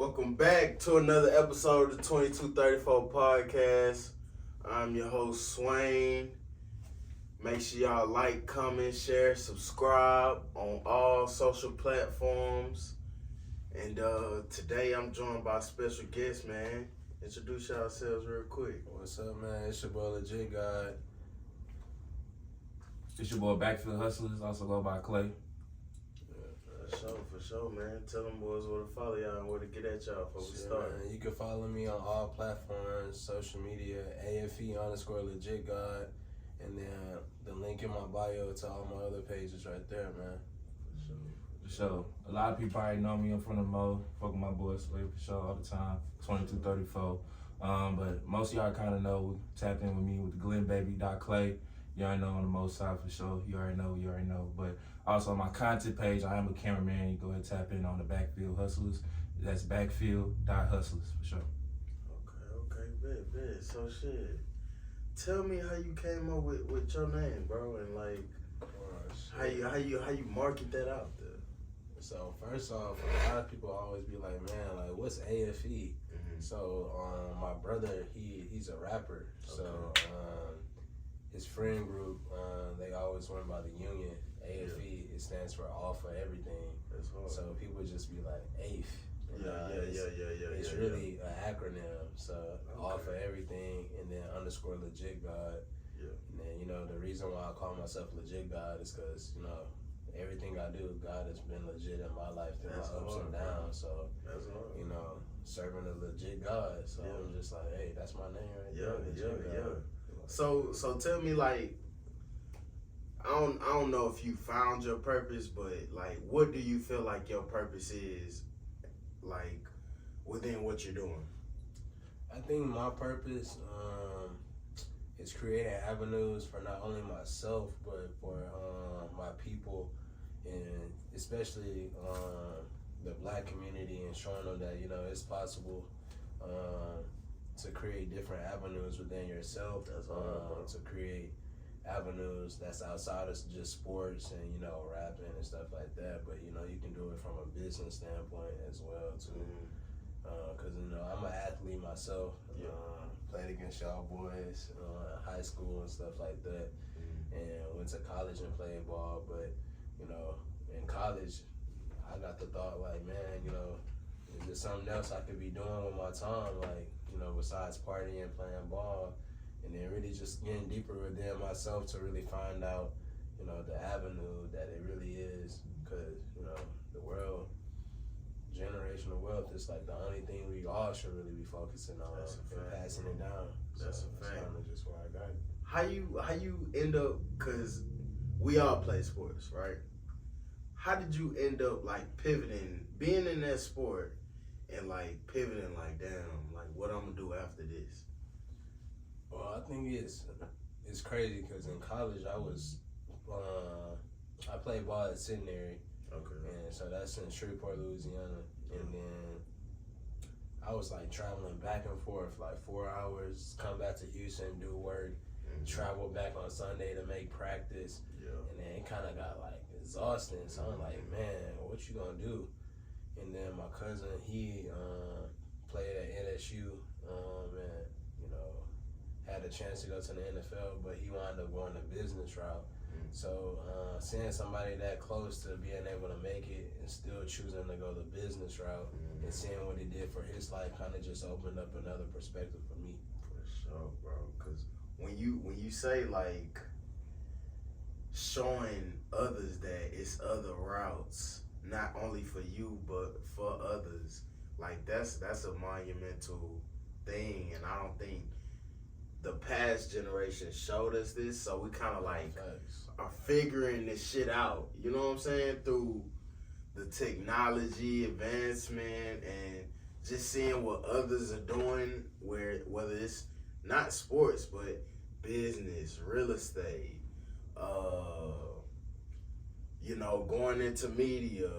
Welcome back to another episode of the 2234 podcast. I'm your host, Swain. Make sure y'all like, comment, share, subscribe on all social platforms. And today I'm joined by a special guest, man. Introduce yourselves real quick. What's up, man? It's your boy Legit God. It's your boy Backfield Hustlers, also go by Clay. For sure, man. Tell them boys where to follow y'all and where to get at y'all before we start. Man, you can follow me on all platforms, social media, AFE_Legit God, and then the link in my bio to all my other pages right there, man. For sure. A lot of people already know me. I'm from the Mo. Fuck with my boys for sure all the time. 2234. But most of y'all kind of know, tap in with me with the GlennBaby.Clay. You already know on the Mo side for sure. You already know. But also on my content page, I am a cameraman. You go ahead and tap in on the Backfield Hustlers. That's Backfield.Hustlers for sure. Okay, bet. So shit. Tell me how you came up with your name, bro, and like how you market that out there. So first off, a lot of people always be like, man, like what's AFE? Mm-hmm. So my brother, he's a rapper. Okay. So his friend group, they always went by the union. AFE, it stands for all for everything. That's hard. So people just be like, AFE. Yeah. It's really an acronym. So all for everything, and then _Legit God. Yeah. And then, the reason why I call myself Legit God is because, everything I do, God has been legit in my life through my ups and downs. So, serving a legit God. So I'm just like, hey, that's my name right there. Yeah. So tell me, like, I don't know if you found your purpose, but like, what do you feel like your purpose is, like, within what you're doing? I think my purpose is creating avenues for not only myself, but for my people, and especially the Black community, and showing them that it's possible to create different avenues within yourself. To create avenues that's outside of just sports and rapping and stuff like that, but you can do it from a business standpoint as well too. Because I'm an athlete myself. Played against y'all boys high school and stuff like that, and went to college and played ball. But in college, I got the thought like, man, is there something else I could be doing with my time, like besides partying and playing ball? And then really just getting deeper within myself to really find out, the avenue that it really is. Because, the world, generational wealth is like the only thing we all should really be focusing on and passing it down. That's a fact. That's just where I got it. How you end up, because we all play sports, right? How did you end up like pivoting, being in that sport and like pivoting like, damn, like what I'm gonna do after this? Well, I think it's crazy because in college I played ball at Centenary. Okay. And so that's in Shreveport, Louisiana. And then I was like traveling back and forth like 4 hours, come back to Houston, do work, travel back on Sunday to make practice. Yeah. And then it kind of got like exhausting. So I'm like, man, what you gonna do? And then my cousin, he played at NSU, and had a chance to go to the NFL, but he wound up going the business route. So seeing somebody that close to being able to make it and still choosing to go the business route and seeing what he did for his life kind of just opened up another perspective for me. For sure, bro. Because when you say like showing others that it's other routes, not only for you but for others, like that's a monumental thing, and I don't think the past generation showed us this, so we kind of like are figuring this shit out, you know what I'm saying, through the technology advancement and just seeing what others are doing, whether it's not sports but business, real estate, going into media,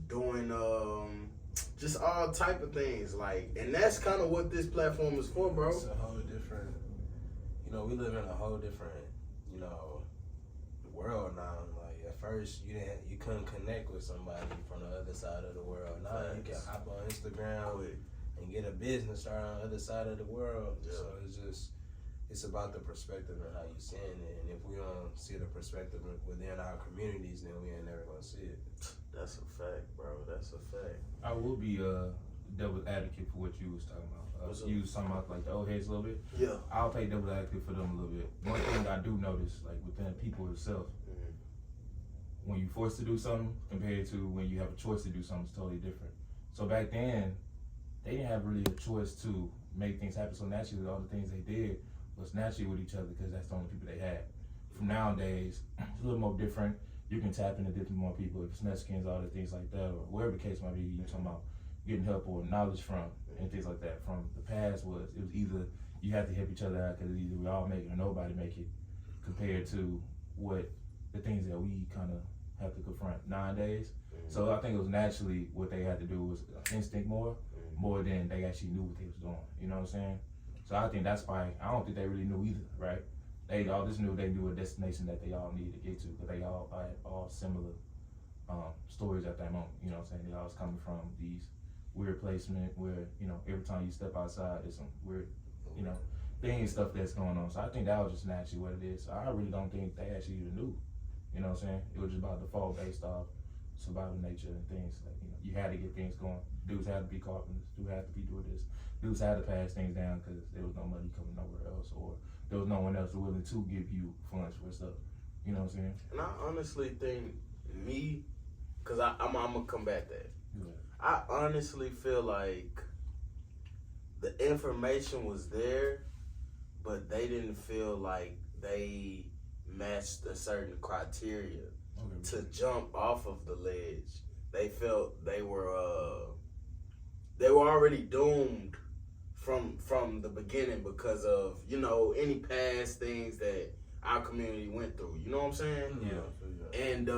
doing just all type of things, like, and that's kind of what this platform is for, bro. It's a whole different, we live in a whole different, world now. Like at first first you couldn't connect with somebody from the other side of the world. Now you can hop on Instagram and get a business started on the other side of the world. Yeah. So it's about the perspective and how you seeing it. And if we don't see the perspective within our communities, then we ain't never gonna see it. That's a fact, bro. That's a fact. I will be a devil's advocate for what you was talking about. You was talking about like the old heads a little bit. Yeah. I'll play devil's advocate for them a little bit. One thing I do notice, like within people itself, when you're forced to do something compared to when you have a choice to do something, it's totally different. So back then, they didn't have really a choice to make things happen. So naturally, all the things they did was naturally with each other because that's the only people they had. From nowadays, it's a little more different. You can tap into different more people, if it's Mexicans, all the things like that, or whatever the case might be. You're talking about getting help or knowledge from and things like that. From the past it was either you have to help each other out because either we all make it or nobody make it, compared to what the things that we kind of have to confront nowadays. So I think it was naturally what they had to do was instinct more than they actually knew what they was doing. You know what I'm saying? So I think that's why I don't think they really knew either, right? They all just knew they knew a destination that they all needed to get to, because they all had all similar stories at that moment. You know what I'm saying? They all was coming from these weird placement where, you know, every time you step outside, there's some weird, you know, things, stuff that's going on. So I think that was just naturally what it is. So I really don't think they actually even knew. You know what I'm saying? It was just about default based off survival nature and things. Like, you know, you had to get things going. Dudes had to be carpenters. Dudes had to be doing this. Dudes had to pass things down because there was no money coming nowhere else, or there was no one else willing to give you funds for stuff. You know what I'm saying? And I honestly think because I'm gonna combat that. Yeah. I honestly feel like the information was there, but they didn't feel like they matched a certain criteria to jump off of the ledge. They felt they were already doomed from the beginning because of, you know, any past things that our community went through. You know what I'm saying? Yeah. And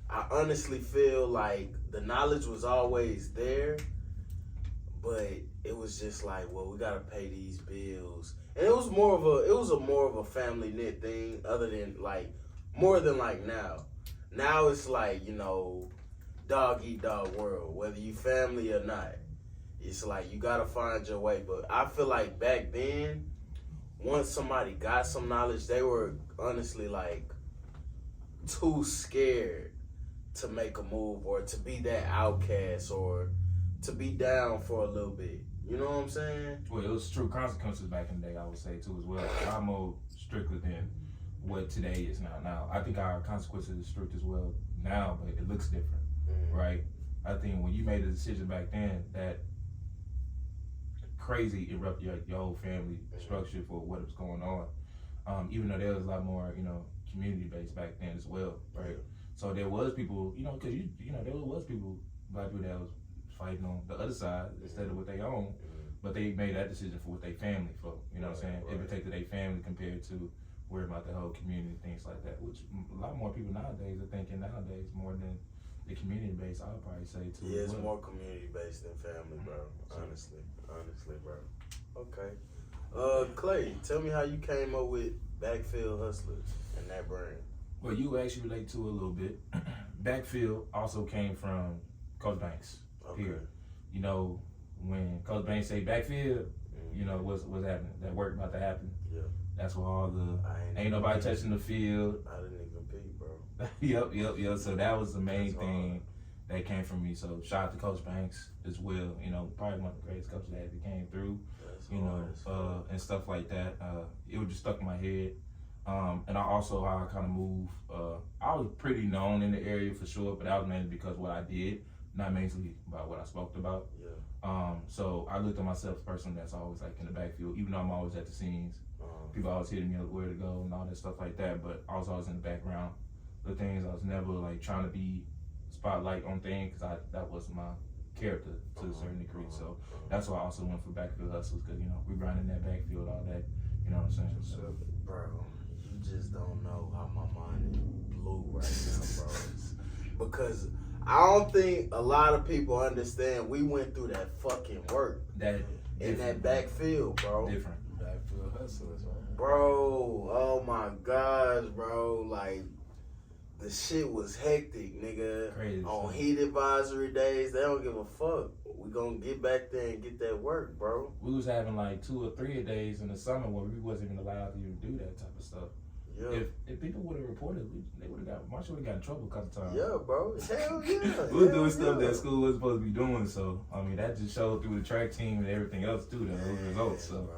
I honestly feel like the knowledge was always there, but it was just like, well, we gotta pay these bills. And it was more of a family knit thing, other than like more than like now. Now it's like, you know, dog eat dog world, whether you family or not. It's like you gotta find your way. But I feel like back then, once somebody got some knowledge, they were honestly like too scared to make a move or to be that outcast or to be down for a little bit. You know what I'm saying? Well, it was true consequences back in the day, I would say, too, as well. A lot more stricter than what today is now. Now, I think our consequences are strict as well now, but it looks different, right? I think when you made a decision back then, that crazy erupt your whole family structure for what was going on. Even though there was a lot more, you know, community-based back then as well, right? So there was people, you know, because, you know, there was people, black people that was fighting on the other side instead of what they own, but they made that decision for what they family for, you know what I'm saying? It protected their family compared to worrying about the whole community, things like that, which a lot more people nowadays are thinking nowadays more than the community base, I would probably say too. Yeah, it's more community based than family, bro. Honestly, bro. Okay. Clay, tell me how you came up with Backfield Hustlers and that brand. Well, you actually relate to it a little bit. Backfield also came from Coach Banks. Okay. Here. You know, when Coach Banks say backfield, you know what's happening. That work about to happen. Yeah. That's where all the ain't nobody touching the field. I didn't even peep, bro. Yep. So that was the main thing that came from me. So shout out to Coach Banks as well. You know, probably one of the greatest coaches that ever came through. And stuff like that. It was just stuck in my head. And I kind of moved. I was pretty known in the area for sure, but that was mainly because of what I did, not mainly about what I spoke about. Yeah. So I looked at myself as a person that's always like in the backfield, even though I'm always at the scenes. People always hitting me up where to go and all that stuff like that, but I was always in the background. The things I was never like trying to be spotlight on things because that wasn't my character to a certain degree. So that's why I also went for Backfield Hustlers, because, you know, we grinding that backfield all day. You know what I'm saying? So, bro, you just don't know how my mind is blue right now, bro. Because I don't think a lot of people understand we went through that fucking work in that backfield, bro. Different. Backfield Hustlers, man. Bro, oh my gosh, bro. Like, the shit was hectic, nigga. Crazy. On heat advisory days, they don't give a fuck. We gonna get back there and get that work, bro. We was having like 2 or 3 days in the summer where we wasn't even allowed to even do that type of stuff. Yeah. If people would have reported, they would have got Marshall would have got in trouble a couple times. Yeah, bro. Hell yeah. We were doing stuff that school wasn't supposed to be doing, so I mean that just showed through the track team and everything else too. Those results. So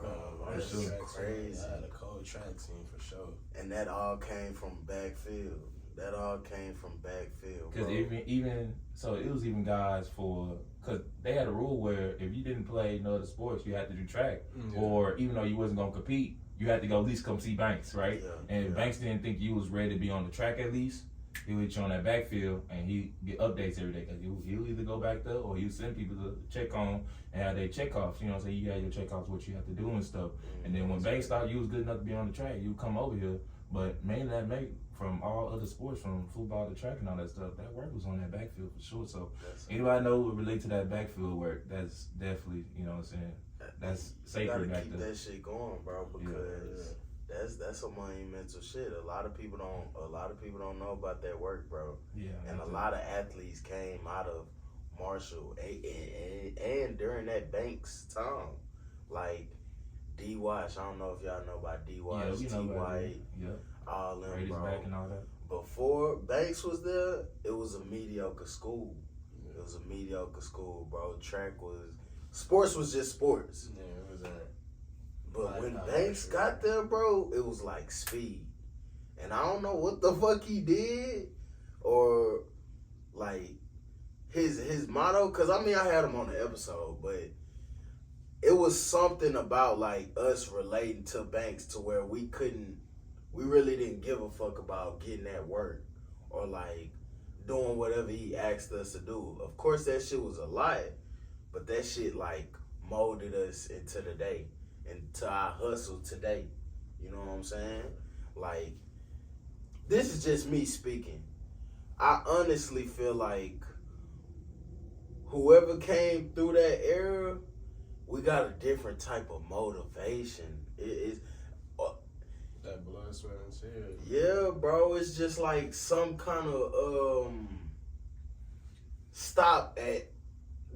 That's for sure. crazy. I had a cold track team for sure. And that all came from Backfield. That all came from Backfield. Because bro. even so, it was even guys because they had a rule where if you didn't play no other sports, you had to do track, or even though you wasn't gonna compete, you had to go at least come see Banks, right? Yeah, And if Banks didn't think you was ready to be on the track at least, he would hit you on that backfield and he get updates every day because he'll either go back there or he'll send people to check on and have their checkoffs. You know what I'm saying? You had your checkoffs, what you have to do and stuff. And then when Banks thought you was good enough to be on the track, you come over here. But mainly that made from all other sports, from football to track and all that stuff, that work was on that backfield for sure. So anybody know would relate to that backfield work, that's definitely, you know what I'm saying? That's sacred back keep there. that shit going, bro, because that's some monumental shit. A lot of people don't know about that work, bro. Yeah. And a lot of athletes came out of Marshall and during that Banks time. Like D Wash, I don't know if y'all know about D Wash, T White, all them, Brady's bro. back and all that. Before Banks was there, it was a mediocre school. It was a mediocre school, bro. Sports was just sports. Yeah, it was that. But when Banks got there, bro, it was like speed. And I don't know what the fuck he did or like his motto, because I mean I had him on the episode, but it was something about like us relating to Banks to where we really didn't give a fuck about getting that work or like doing whatever he asked us to do. Of course that shit was a lot, but that shit like molded us into the day, into our hustle today. You know what I'm saying? Like, this is just me speaking. I honestly feel like whoever came through that era, we got a different type of motivation. It's that blood, sweat, and tears. Yeah, bro. It's just like some kind of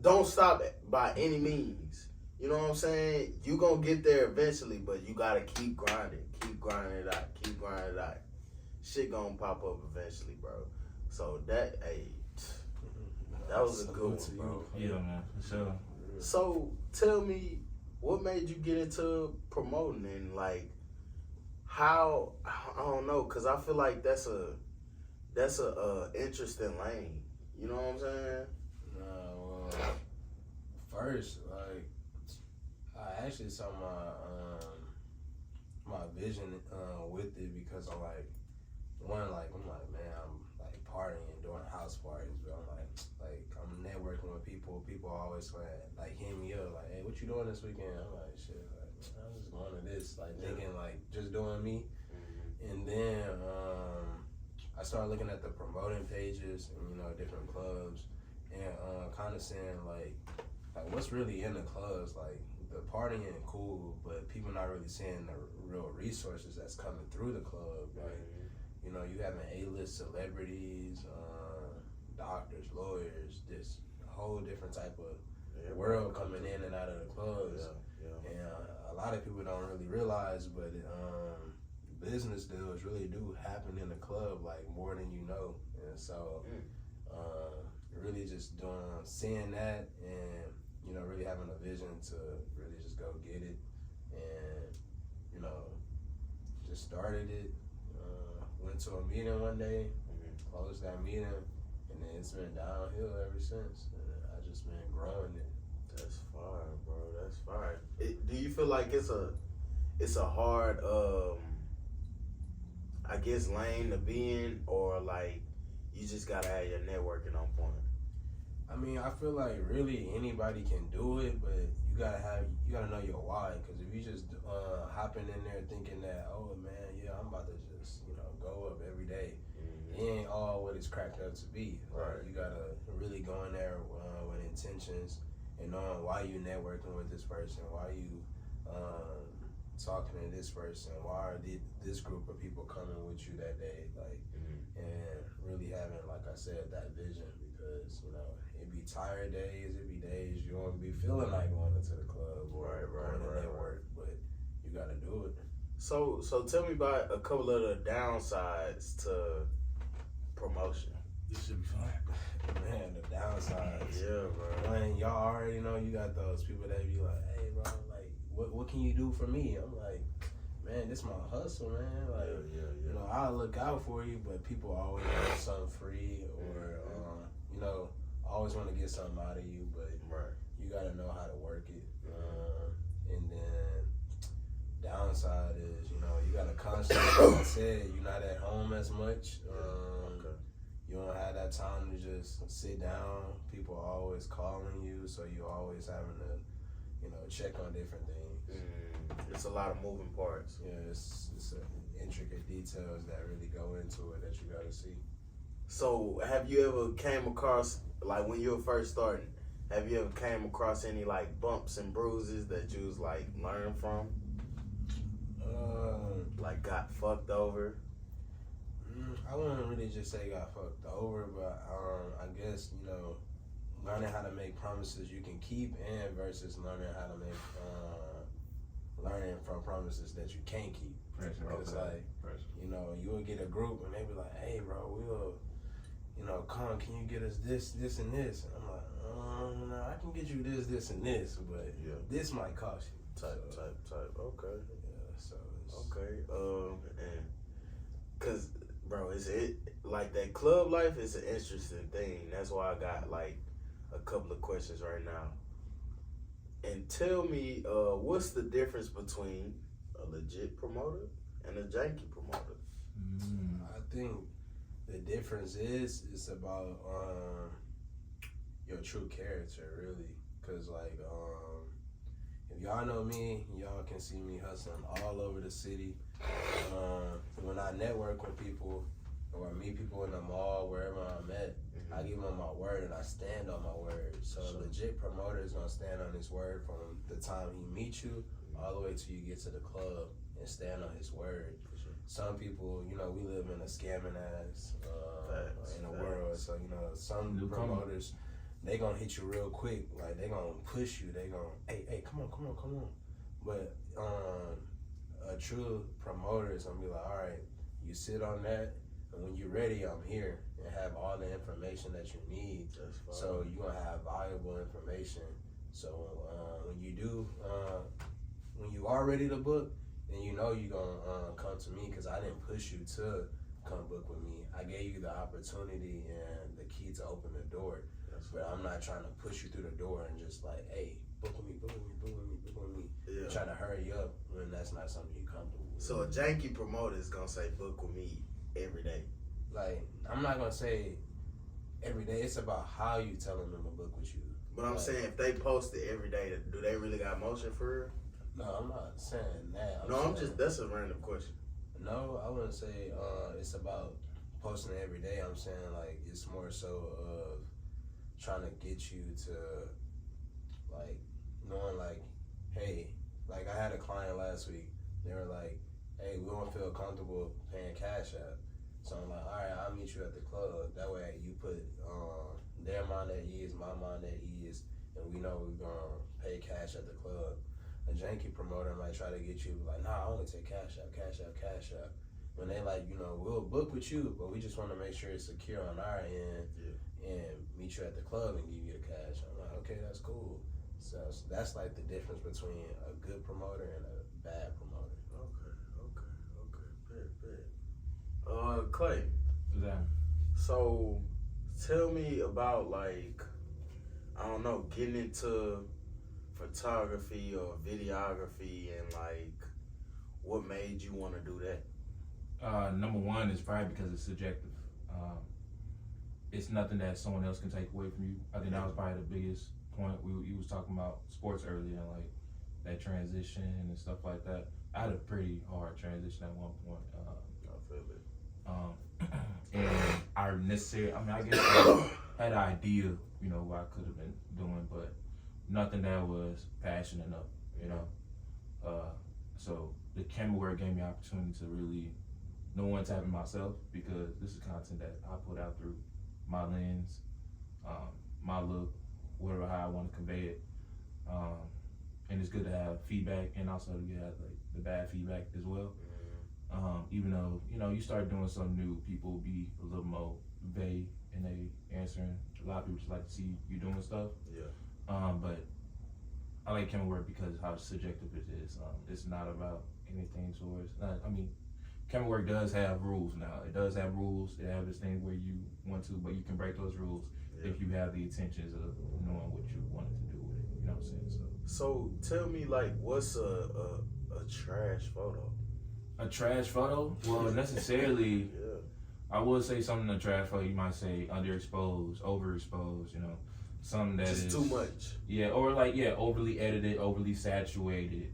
don't stop by any means. You know what I'm saying? You gonna get there eventually, but you gotta keep grinding it out. Shit gonna pop up eventually, bro. So that was a good one, bro. Yeah, man, for sure. So tell me, what made you get into promoting and like how? I don't know, cause I feel like that's a interesting lane. You know what I'm saying? First, like I actually saw my vision with it because I'm like, man, I'm like partying, doing house parties, but I'm like I'm networking with people. People always like hit me up, like, hey, what you doing this weekend? I'm like, shit, like, I'm just going to this, like thinking like just doing me. And then I started looking at the promoting pages and different clubs and kind of saying like what's really in the clubs, like the partying cool, but people not really seeing the real resources that's coming through the club. Like, you having A-list celebrities, doctors, lawyers, this whole different type of world coming in and out of the clubs. And a lot of people don't really realize, but business deals really do happen in the club, like more than you know. And so really just seeing that and really having a vision to really just go get it, and just started it. Went to a meeting one day, closed that meeting, and then it's been downhill ever since. And I just been growing it. That's fire, bro. That's fire. Do you feel like it's a hard, I guess, lane to be in, or like you just gotta have your networking on point? I mean, I feel like really anybody can do it, but you gotta know your why. Because if you just hopping in there thinking that, oh man, yeah, I'm about to just go up every day, it ain't all what it's cracked up to be. Right. You gotta really go in there with intentions and knowing why you networking with this person, why you talking to this person, why are this group of people coming with you that day, like, and said, that vision, because you know it be tired days, it be days you won't be feeling like going into the club or going to network, but you gotta do it. So tell me about a couple of the downsides to promotion. This should be fun. Man, the downsides. Yeah, bro. Man, y'all already know you got those people that be like, hey, bro, like, what can you do for me? I'm like, man, this my hustle, man. Like, you know, I'll look out for you, but people always want something free or, you know, always want to get something out of you, but you got to know how to work it. And then downside is, you know, you got to constantly, like I said, you're not at home as much. You don't have that time to just sit down. People are always calling you, so you're always having to, you know, check on different things. It's a lot of moving parts. Yeah, it's intricate details that really go into it that you got to see. So, have you ever came across, like when you were first starting, have you ever came across any like bumps and bruises that you was like learned from? Like got fucked over? I wouldn't really just say got fucked over, but I guess, you know, learning how to make promises you can keep and versus learning how to make, learning from promises that you can't keep. Because you know, you will get a group and they be like, hey bro, we'll, you know, can you get us this, this, and this? And I'm like, no, I can get you this, this, and this, but this might cost you. Type. Okay. Yeah, so it's... Okay. And cause bro, it like that club life is an interesting thing. That's why I got like a couple of questions right now. And tell me, what's the difference between a legit promoter and a janky promoter? I think the difference is it's about your true character, really. Cause like if y'all know me, y'all can see me hustling all over the city. When I network with people or meet people in the mall, wherever I'm at, I give them my word and I stand on my word. So a legit promoter is gonna stand on his word from the time he meets you all the way till you get to the club and stand on his word. Some people, you know, we live in a scamming ass in the world. So, you know, some promoters, they gonna hit you real quick. Like, they gonna push you. They gonna, hey, come on. But a true promoter is gonna be like, all right, you sit on that, and when you're ready, I'm here, and have all the information that you need. So you're gonna have valuable information. So when you do, when you are ready to book, then you know you're gonna come to me, because I didn't push you to come book with me. I gave you the opportunity and the key to open the door. But I'm not trying to push you through the door and just like, hey, book with me. Yeah. I'm trying to hurry up when that's not something you're comfortable with. So a janky promoter is gonna say book with me every day. Like, I'm not gonna say every day. It's about how you telling them to book with you. But I'm saying if they post it every day, do they really got motion for real? No, I'm not saying that. I'm just, that's a random question. No, I wouldn't say it's about posting it every day. I'm saying like it's more so of trying to get you to like knowing like, hey, like I had a client last week. They were like, hey, we don't feel comfortable paying Cash App. So I'm like, all right, I'll meet you at the club. That way you put their mind at ease, my mind at ease, and we know we're gonna pay cash at the club. A janky promoter might try to get you like, nah, I only take Cash App. When they like, you know, we'll book with you, but we just want to make sure it's secure on our end and meet you at the club and give you the cash. I'm like, okay, that's cool. So that's like the difference between a good promoter and a bad promoter. Okay. Clay. Yeah. So tell me about like, I don't know, getting into photography or videography and like what made you want to do that? Number one is probably because it's subjective. It's nothing that someone else can take away from you. I think that was probably the biggest point. You was talking about sports earlier, and like that transition and stuff like that. I had a pretty hard transition at one point. I feel it. And I guess I had an idea, you know, what I could have been doing, but nothing that was passionate enough, you know. So the camera work gave me an opportunity to really know when tapping myself, because this is content that I put out through my lens, my look, whatever how I want to convey it. And it's good to have feedback and also to get like the bad feedback as well. Even though, you start doing something new, people will be a little more vague and they answering. A lot of people just like to see you doing stuff. Yeah. But I like camera work because how subjective it is. It's not about anything towards, camera work does have rules now. It does have rules. It has this thing where you want to, but you can break those rules if you have the intentions of knowing what you wanted to do with it. You know what I'm saying? So tell me, like, what's a trash photo? A trash photo? Well, necessarily, I would say something a trash photo. You might say underexposed, overexposed. Something that just is too much. Yeah, or overly edited, overly saturated,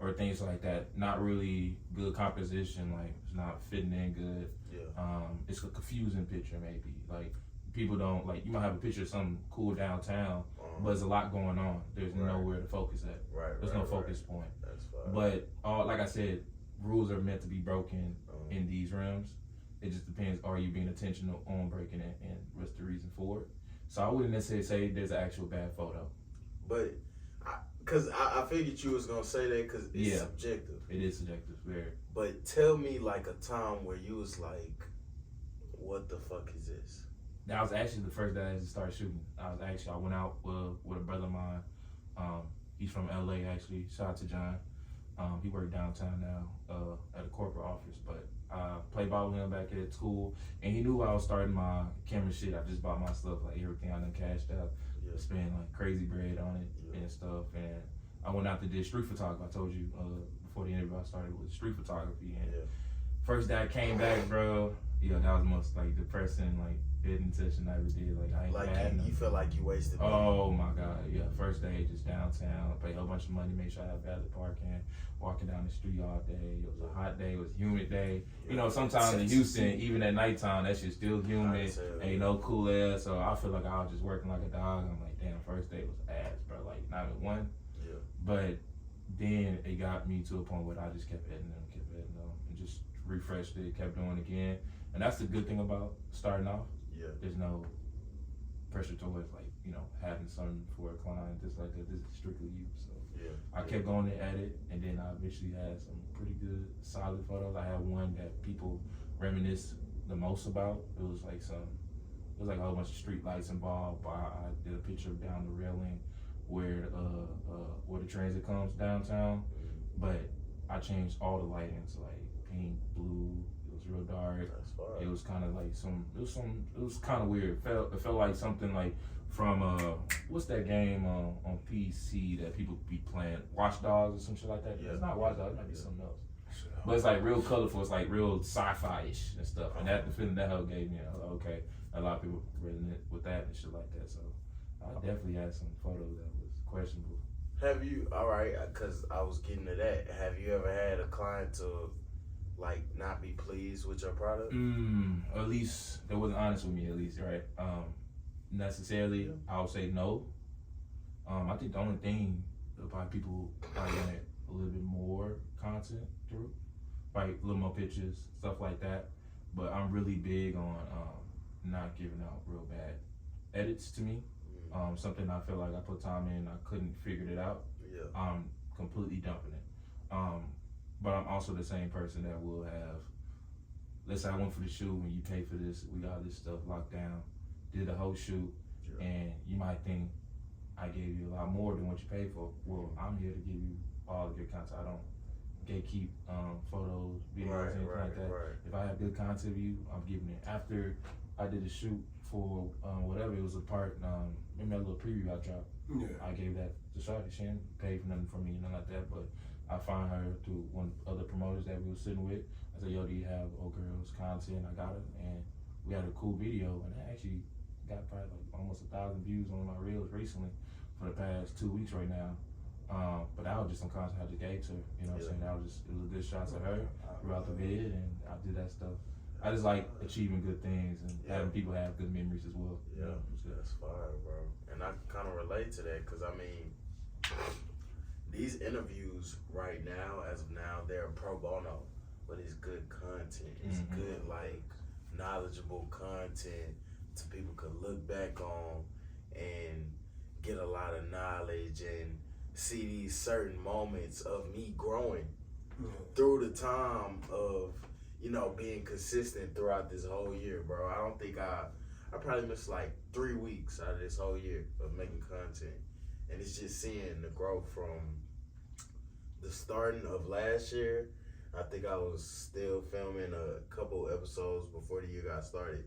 or things like that. Not really good composition. Like it's not fitting in good. Yeah. It's a confusing picture maybe. Like people don't like. You might have a picture of something cool downtown, but there's a lot going on. There's nowhere to focus at. There's no focus point. That's fine. But like I said, rules are meant to be broken in these realms. It just depends. Are you being intentional on breaking it, and what's the reason for it? So I wouldn't necessarily say there's an actual bad photo. But, because I figured you was going to say that because it's subjective. It is subjective, very. But tell me like a time where you was like, what the fuck is this? That was actually the first day I started shooting. I went out with a brother of mine. He's from LA actually. Shout out to John. He worked downtown now at a corporate office, but I played ball with him back at school, and he knew I was starting my camera shit. I just bought my stuff, like everything I done cashed out, spent like crazy bread on it and stuff. And I went out to do street photography. I told you before the interview I started with street photography. And first day I came back, bro, that was the most like depressing, like business session I ever did. Like I ain't had you felt like you wasted money. Oh my God, yeah. First day just downtown, paid a whole bunch of money, make sure I have valid parking, walking down the street all day. It was a hot day, it was a humid day. Sometimes in Houston, even at nighttime, that shit's still humid. Ain't no cool air, so I feel like I was just working like a dog. I'm like, damn, first day was ass, bro. Like not even one. Yeah. But then it got me to a point where I just kept editing them, and just refreshed it, kept doing it again. And that's the good thing about starting off. Yeah. There's no pressure towards having something for a client, just like that. This is strictly you. So I kept going to edit, and then I eventually had some pretty good solid photos. I had one that people reminisce the most about. It was like a whole bunch of street lights involved. I did a picture down the railing where the transit comes downtown, but I changed all the lighting to like pink, blue. It was real dark. That's fine. It was kind of like it was kind of weird. It felt like something like from what's that game on PC that people be playing, Watch Dogs or some shit like that. It's not Watch Dogs, it might be something else. But it's like real colorful. It's like real sci-fi-ish and stuff. And that the feeling that hell gave me, I was like, okay, a lot of people resonate with that and shit like that. So I definitely had some photos that was questionable. Have you, all right, because I was getting to that, have you ever had a client to like not be pleased with your product? Or at least they wasn't honest with me, at least, right? Necessarily, I would say no. I think the only thing about people probably wanted a little bit more content through, like a little more pictures, stuff like that. But I'm really big on not giving out real bad edits to me. Something I feel like I put time in, I couldn't figure it out. I'm completely dumping it. But I'm also the same person that will have, let's say I went for the shoot, when you pay for this, we got this stuff locked down, did the whole shoot, and you might think I gave you a lot more than what you paid for. Well, I'm here to give you all the good content. I don't gatekeep photos, videos, anything like that. If I have good content of you, I'm giving it. After I did a shoot for whatever, it was a part, maybe a little preview I dropped. I gave that to Shawty. She didn't pay for nothing from me, nothing like that, but I found her through one other promoters that we were sitting with. I said, yo, do you have old girls content? I got it, and we had a cool video, and I actually got probably like almost 1,000 views on my reels recently for the past 2 weeks right now. But that was just some content I just gave to her, you know what I'm saying? That was just, it was a good shot to her throughout the vid, and I did that stuff. I just like achieving good things and having people have good memories as well. That's fire, bro. And I kind of relate to that, because I mean, these interviews right now, as of now, they're pro bono, but it's good content. It's good, like, knowledgeable content to people could look back on and get a lot of knowledge and see these certain moments of me growing through the time of, you know, being consistent throughout this whole year, bro. I don't think I probably missed like 3 weeks out of this whole year of making content. And it's just seeing the growth from the starting of last year. I think I was still filming a couple episodes before the year got started.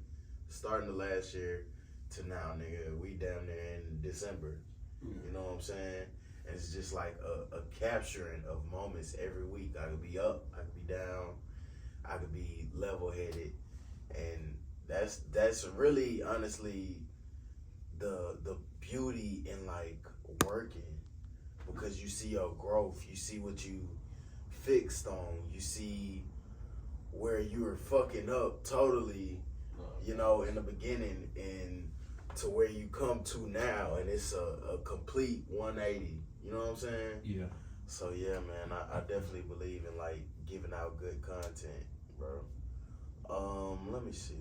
Starting the last year to now, nigga, we down there in December. You know what I'm saying? And it's just like a capturing of moments every week. I could be up, I could be down, I could be level-headed, and that's really honestly the beauty in like working, because you see your growth, you see what you fixed on, you see where you were fucking up totally, you know, in the beginning, and to where you come to now, and it's a complete 180. You know what I'm saying? Yeah. So yeah, man, I definitely believe in like giving out good content, bro. Let me see.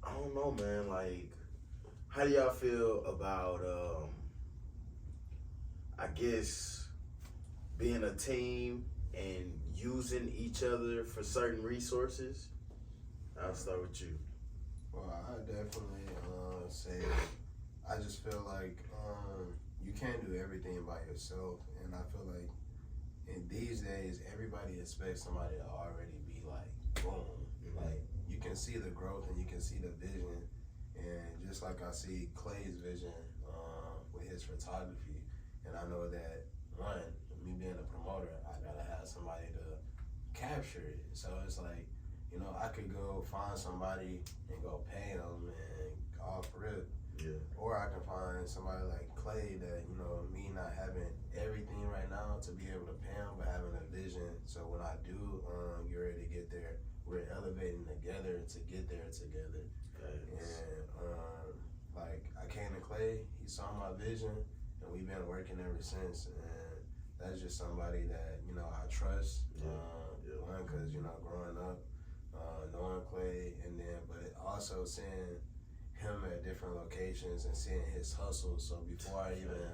I don't know, man. Like, how do y'all feel about I guess being a team and using each other for certain resources? I'll start with you. Well, I definitely say I just feel like you can't do everything by yourself, and I feel like in these days everybody expects somebody to already be like boom, like you can see the growth and you can see the vision, and just like I see Clay's vision with his photography, and I know that one, me being a promoter, I gotta have somebody to capture it. So it's like, you know, I could go find somebody and go pay them and all for real. Yeah. Or I can find somebody like Clay that, you know, me not having everything right now to be able to pay him, but having a vision. So when I do get ready to get there, we're elevating together to get there together. Thanks. And like I came to Clay, he saw my vision, and we've been working ever since. And that's just somebody that, you know, I trust. One, because, you know, growing up, knowing Clay, and then, but also seeing him at different locations and seeing his hustle. So before I even,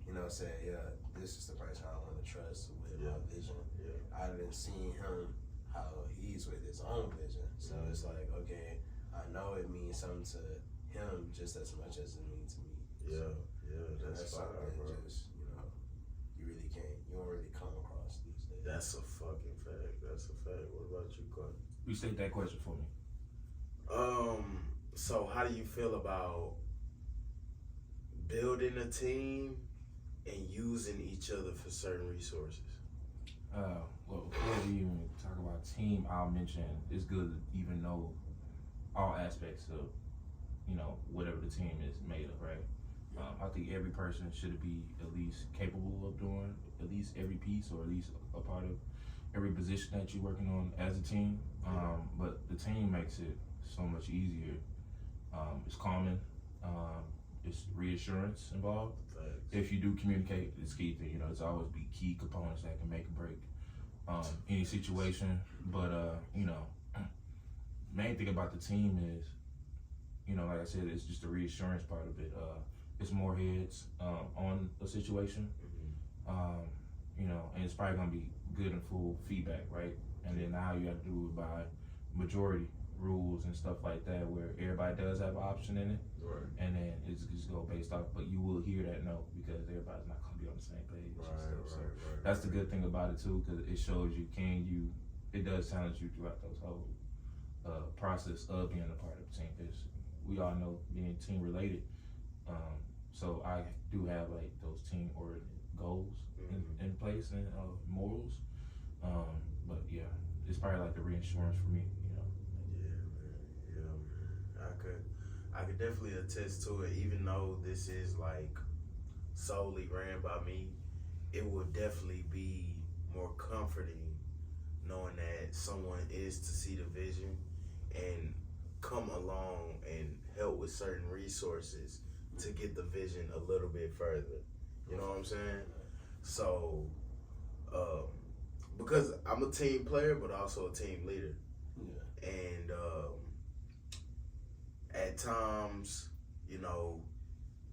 you know, say, yeah, this is the person I want to trust with my vision, I didn't see him how he's with his own vision. So it's like, okay, I know it means something to him just as much as it means to me. Yeah, So, that's fire, something bro. just, you know, you don't really come across these days. That's a fucking fact. That's a fact. What about you, Clark? Restate that question for me. So how do you feel about building a team and using each other for certain resources? Well, before we even talk about team, I'll mention it's good to even know all aspects of, you know, whatever the team is made of, right? I think every person should be at least capable of doing at least every piece, or at least a part of every position that you're working on as a team. But the team makes it so much easier. It's calming. It's reassurance involved. Thanks. If you do communicate, it's key thing. You know, there's always be key components that can make or break any situation. But you know, main thing about the team is, you know, like I said, it's just the reassurance part of it. It's more heads on a situation. You know, and it's probably gonna be good and full feedback, right? And then now you have to do it by majority rules and stuff like that, where everybody does have an option in it. Right. And then it's just go based off, but you will hear that no, because everybody's not gonna be on the same page. Right. That's the good thing about it too, because it shows you it does challenge you throughout those whole process of being a part of the team. Because we all know being team related. So I do have like those team oriented goals in place and morals. But yeah, it's probably like the reinsurance for me, you know. Yeah, man. I could definitely attest to it. Even though this is like solely ran by me, it would definitely be more comforting knowing that someone is to see the vision and come along and help with certain resources to get the vision a little bit further. You know what I'm saying? So, because I'm a team player, but also a team leader. Yeah. And at times, you know,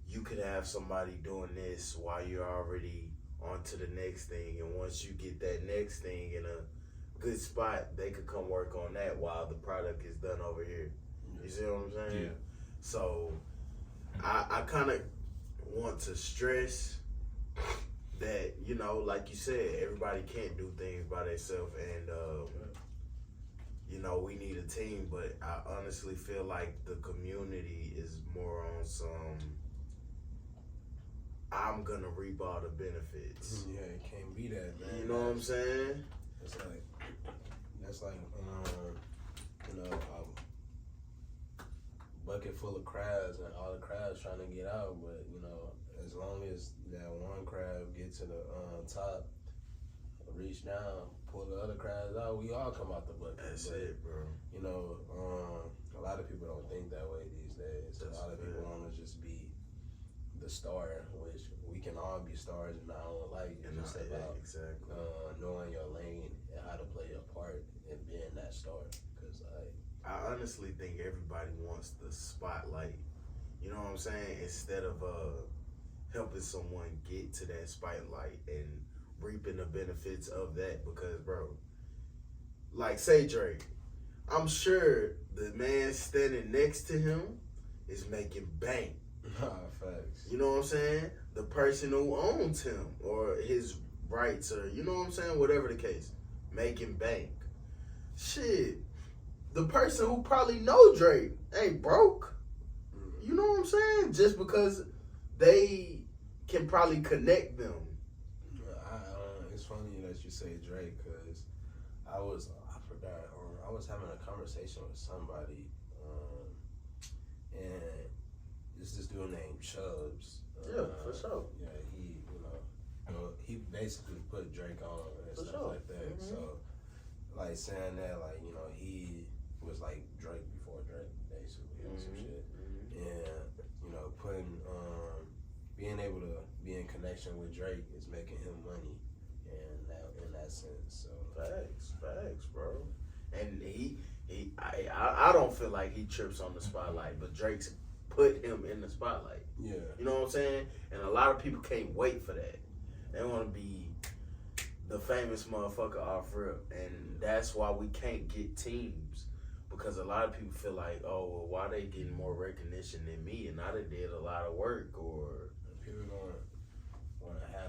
you could have somebody doing this while you're already on to the next thing. And once you get that next thing in a good spot, they could come work on that while the product is done over here. You see what I'm saying? Yeah. So I kind of want to stress that, you know, like you said, everybody can't do things by themselves. And, you know, we need a team, but I honestly feel like the community is more on some, I'm gonna reap all the benefits. Yeah, it can't be that, man. You know what I'm saying? It's like, that's like, you know, bucket full of crabs and all the crabs trying to get out, but, you know, as long as that one crab get to the top, reach down, pull the other crabs out, we all come out the bucket. That's but, it, bro. You know, a lot of people don't think that way these days. That's a lot of people want to just be the star, which we can all be stars in our own light. It's just about exactly. knowing your lane and how to play your part and being that star. Because I honestly think everybody wants the spotlight. You know what I'm saying? Instead of helping someone get to that spotlight and reaping the benefits of that. Because, bro, like say Drake, I'm sure the man standing next to him is making bank. facts. You know what I'm saying? The person who owns him or his rights or, you know what I'm saying? Whatever the case, making bank. Shit. The person who probably know Drake ain't broke. You know what I'm saying? Just because they can probably connect them. It's funny that you say Drake, because I was having a conversation with somebody, and it's this dude named Chubbs. Yeah, for sure. Yeah, he basically put Drake on and For stuff sure. like that. Mm-hmm. So, like saying that, like, you know, he was like Drake before Drake, basically, or some shit. And, you know, being able to be in connection with Drake is making him money in that sense. So Facts, bro. And I don't feel like he trips on the spotlight, but Drake's put him in the spotlight. yeah, You know what I'm saying? And a lot of people can't wait for that. They want to be the famous motherfucker off rip, and that's why we can't get teams. Because a lot of people feel like, oh, well, why they getting more recognition than me, and I done did a lot of work, or people don't want to have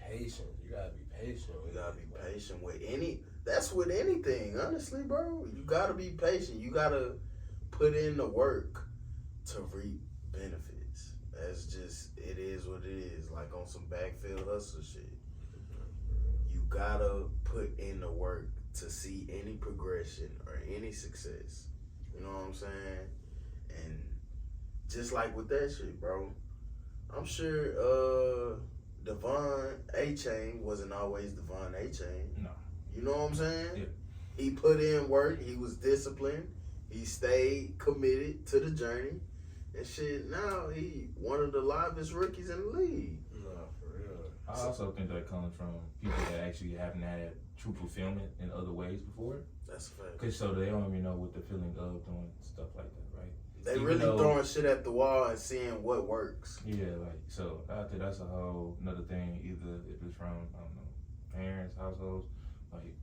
patience. You gotta be patient. we gotta be patient with that's with anything, honestly, bro. You gotta be patient. You gotta put in the work to reap benefits. That's just, it is what it is. Like on some backfield hustle shit. You gotta put in the work to see any progression or any success. You know what I'm saying? And just like with that shit, bro, I'm sure Devon A-Chain wasn't always Devon A-Chain. No. You know what I'm saying? Yeah. He put in work. He was disciplined. He stayed committed to the journey. And shit, now he one of the livest rookies in the league. No, for real. I also think that comes from people that actually haven't had true fulfillment in other ways before. That's a fact. Cause so they don't even know what the feeling of doing stuff like that, right? They Even really though- throwing shit at the wall and seeing what works. Yeah, like, so I think that's a whole another thing. Either if it's from, I don't know, parents, households, like,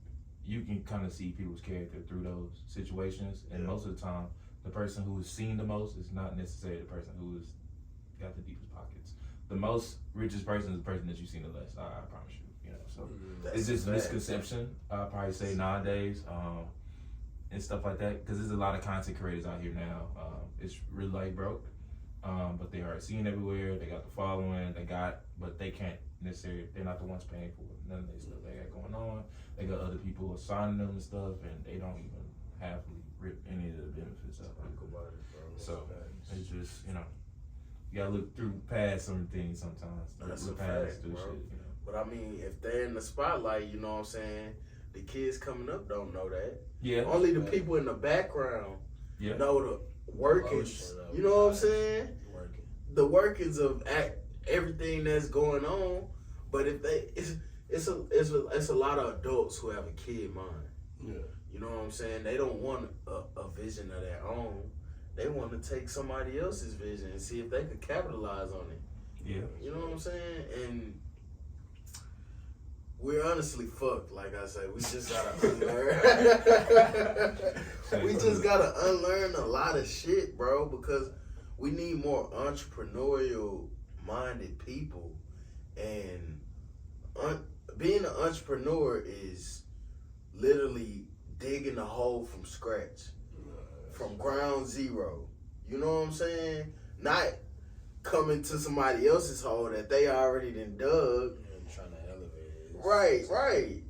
you can kind of see people's character through those situations. And Yeah. most of the time, the person who is seen the most is not necessarily the person who has got the deepest pockets. The most richest person is the person that you see the less. I promise you. You know, so That's it's just a fact. misconception. I'd probably say nowadays, and stuff like that, because there's a lot of content creators out here now. It's really like broke, but they are seen everywhere. They got the following. But they can't necessarily. They're not the ones paying for it. None of this stuff they got going on. They got other people assigning them and stuff, and they don't even happily rip any of the benefits of it. So it's just, you know, you gotta look through past some things sometimes. That's Look a past fact, through bro. shit, you know. But I mean, if they're in the spotlight, you know what I'm saying? The kids coming up don't know that. Yeah. Only the people in the background Yeah. know the workings. You know what I'm saying? The workings of everything that's going on. But if it's it's a lot of adults who have a kid mind. Yeah. You know what I'm saying? They don't want a vision of their own. They want to take somebody else's vision and see if they could capitalize on it. Yeah. You know what I'm saying? And we're honestly fucked, like I said. We just gotta unlearn. We just gotta unlearn a lot of shit, bro, because we need more entrepreneurial minded people. And being an entrepreneur is literally digging a hole from scratch, from ground zero. You know what I'm saying? Not coming to somebody else's hole that they already done dug. I'm trying to elevate it. Right.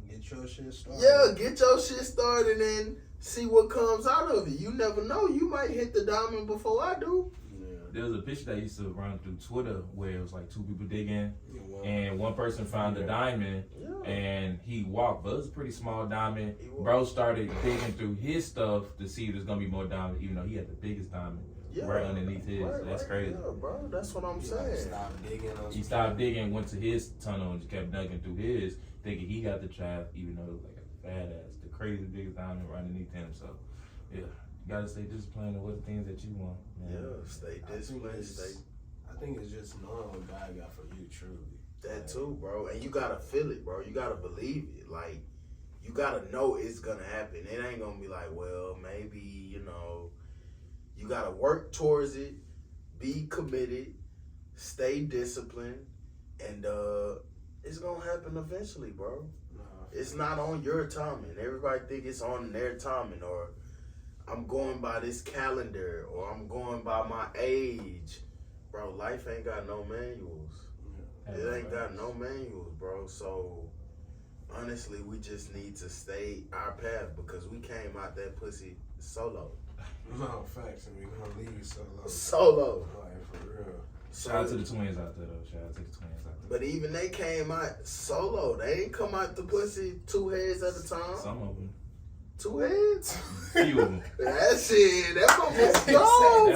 Get your shit started. Yeah, get your shit started and see what comes out of it. You never know. You might hit the diamond before I do. There was a picture that used to run through Twitter where it was like two people digging, and one person found the diamond, and he walked, but it was a pretty small diamond. Bro started digging through his stuff to see if there's gonna be more diamond, even though he had the biggest diamond right underneath his. That's crazy. Yeah, bro. That's what I'm saying. He stopped digging, went to his tunnel, and just kept digging through his, thinking he got the shaft, even though it was like a fat ass, the crazy biggest diamond right underneath him. So, yeah. You gotta stay disciplined with the things that you want. Man. Yeah, stay disciplined. I think it's just knowing what God got for you, truly. That too, bro. And you gotta feel it, bro. You gotta believe it. Like, you gotta know it's gonna happen. It ain't gonna be like, well, maybe, you know. You gotta work towards it, be committed, stay disciplined, and it's gonna happen eventually, bro. It's not on your timing. Everybody think it's on their timing, or I'm going by this calendar, or I'm going by my age. Bro, life ain't got no manuals. It ain't got no manuals, bro. So, honestly, we just need to stay our path because we came out that pussy solo. No, facts, and we gonna leave you solo. Solo. Like, for real. Shout out to the twins out there, though. Shout out to the twins out there. But even they came out solo. They ain't come out the pussy two heads at a time. Some of them. Two heads? Few of them. That shit, that mama strong.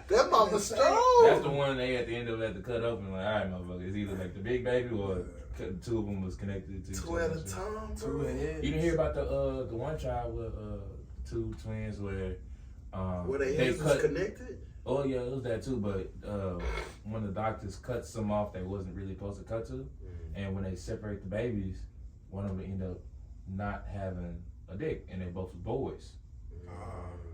That mama strong. That's the one they at the end of it had to cut open. Like, all right, motherfucker, it's either like the big baby or two of them was connected to each Two other. at a time, Two bro. heads. You didn't hear about the one child with two twins where they heads was connected? Oh yeah, it was that too. But one of the doctors cut some off they wasn't really supposed to cut to, and when they separate the babies, one of them ended up not having a dick, and they both was boys.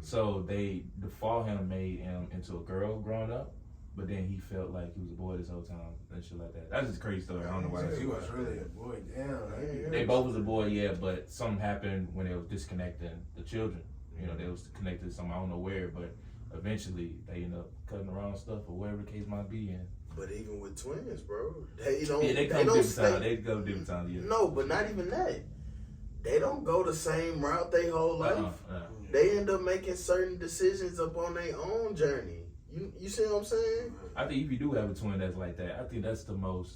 So the fall him made him into a girl growing up, but then he felt like he was a boy this whole time and shit like that. That's just a crazy story. I don't know why. He was really a boy. Damn. They both was a boy, yeah, but something happened when they was disconnecting the children. You know, they was connected to something, I don't know where, but eventually they end up cutting around stuff or whatever the case might be. And but even with twins, bro, they don't. Yeah, they come different times. They go different times. Yeah. No, but not even that. They don't go the same route their whole life. They end up making certain decisions up on their own journey. You see what I'm saying? I think if you do have a twin that's like that, I think that's the most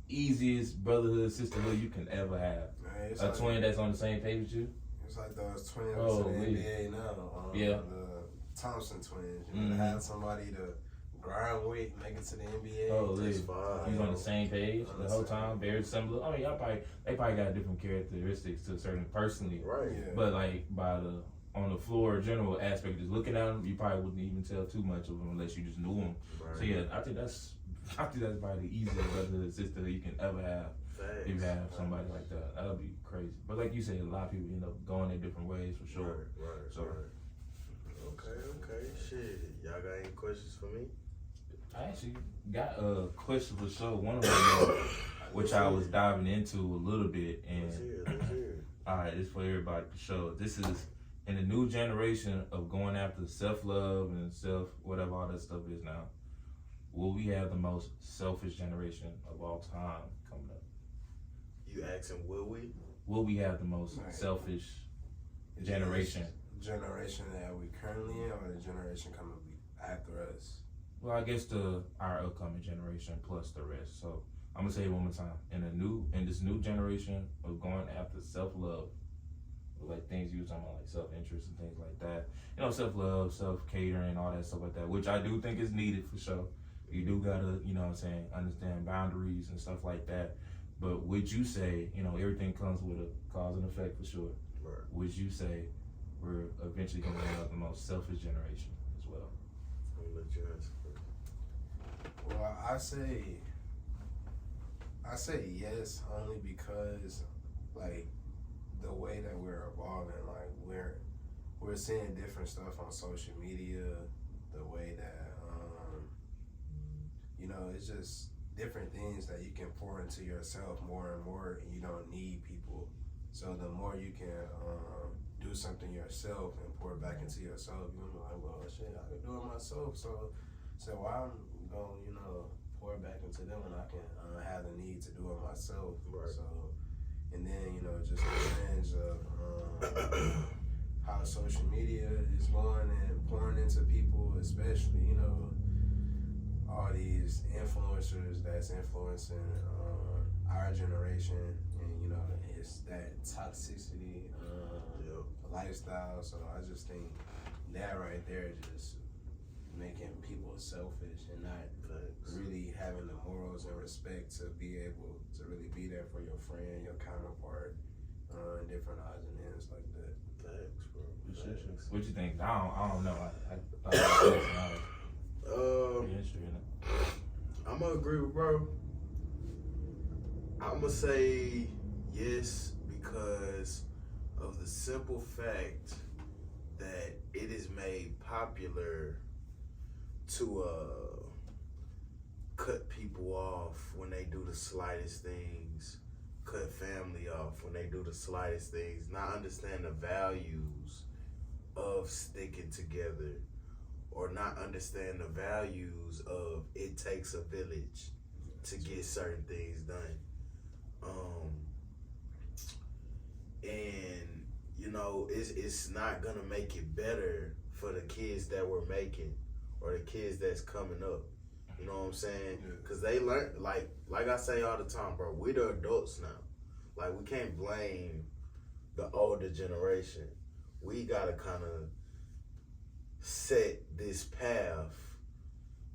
easiest brotherhood, sisterhood you can ever have. Man, a twin that's on the same page with you. It's like those twins in the NBA now. Yeah. The Thompson twins. You know, to have somebody to grind with, make it to the NBA. Oh, he's on the same page the whole time, very similar. I mean, they probably got different characteristics to a certain personally. Right. Yeah. But like on the floor, general aspect, just looking at them, you probably wouldn't even tell too much of them unless you just knew them. Right. So yeah, I think that's probably the easiest brotherhood sisterhood you can ever have. Thanks. If you have somebody like that, that would be crazy. But like you said, a lot of people end up going their different ways for sure. Right. Okay. Shit, y'all got any questions for me? I actually got a question for sure. One of them, which I was diving into a little bit, and let's hear. All right, this for everybody for sure. This is in the new generation of going after self-love and whatever all that stuff is now. Will we have the most selfish generation of all time coming up? You asking, will we? Will we have the most selfish generation? Generation that we currently in, or the generation coming after us? Well, I guess our upcoming generation plus the rest. So I'm gonna say it one more time. In this new generation of going after self-love, like things you were talking about, like self-interest and things like that. You know, self-love, self-catering, all that stuff like that, which I do think is needed for sure. You do gotta, you know what I'm saying, understand boundaries and stuff like that. But would you say, you know, everything comes with a cause and effect for sure. Right. Would you say we're eventually gonna end up the most selfish generation as well? I'm gonna let you answer first. Well, I say yes, only because like the way that we're evolving, like we're seeing different stuff on social media, the way that you know, it's just different things that you can pour into yourself more and more, and you don't need people. So the more you can do something yourself and pour it back into yourself, you're gonna be like, well, shit, I can do it myself. So why I'm gonna, you know, pour it back into them when I can have the need to do it myself. Right. So, and then, you know, just the trends of how social media is going and pouring into people, especially, you know, all these influencers that's influencing our generation, and you know, it's that toxicity lifestyle. So I just think that right there just making people selfish and not really having the morals and respect to be able to really be there for your friend, your counterpart, and different odds and ends like that. Thanks, bro. Thanks. What you think? I don't know. I'm gonna agree with bro. I'm gonna say yes because of the simple fact that it is made popular to cut people off when they do the slightest things, cut family off when they do the slightest things, not understand the values of sticking together, or not understand the values of it takes a village to get certain things done. And you know, it's not gonna make it better for the kids that we're making or the kids that's coming up. You know what I'm saying? Because they learn, like I say all the time, bro, we're the adults now. Like, we can't blame the older generation. We gotta kind of set this path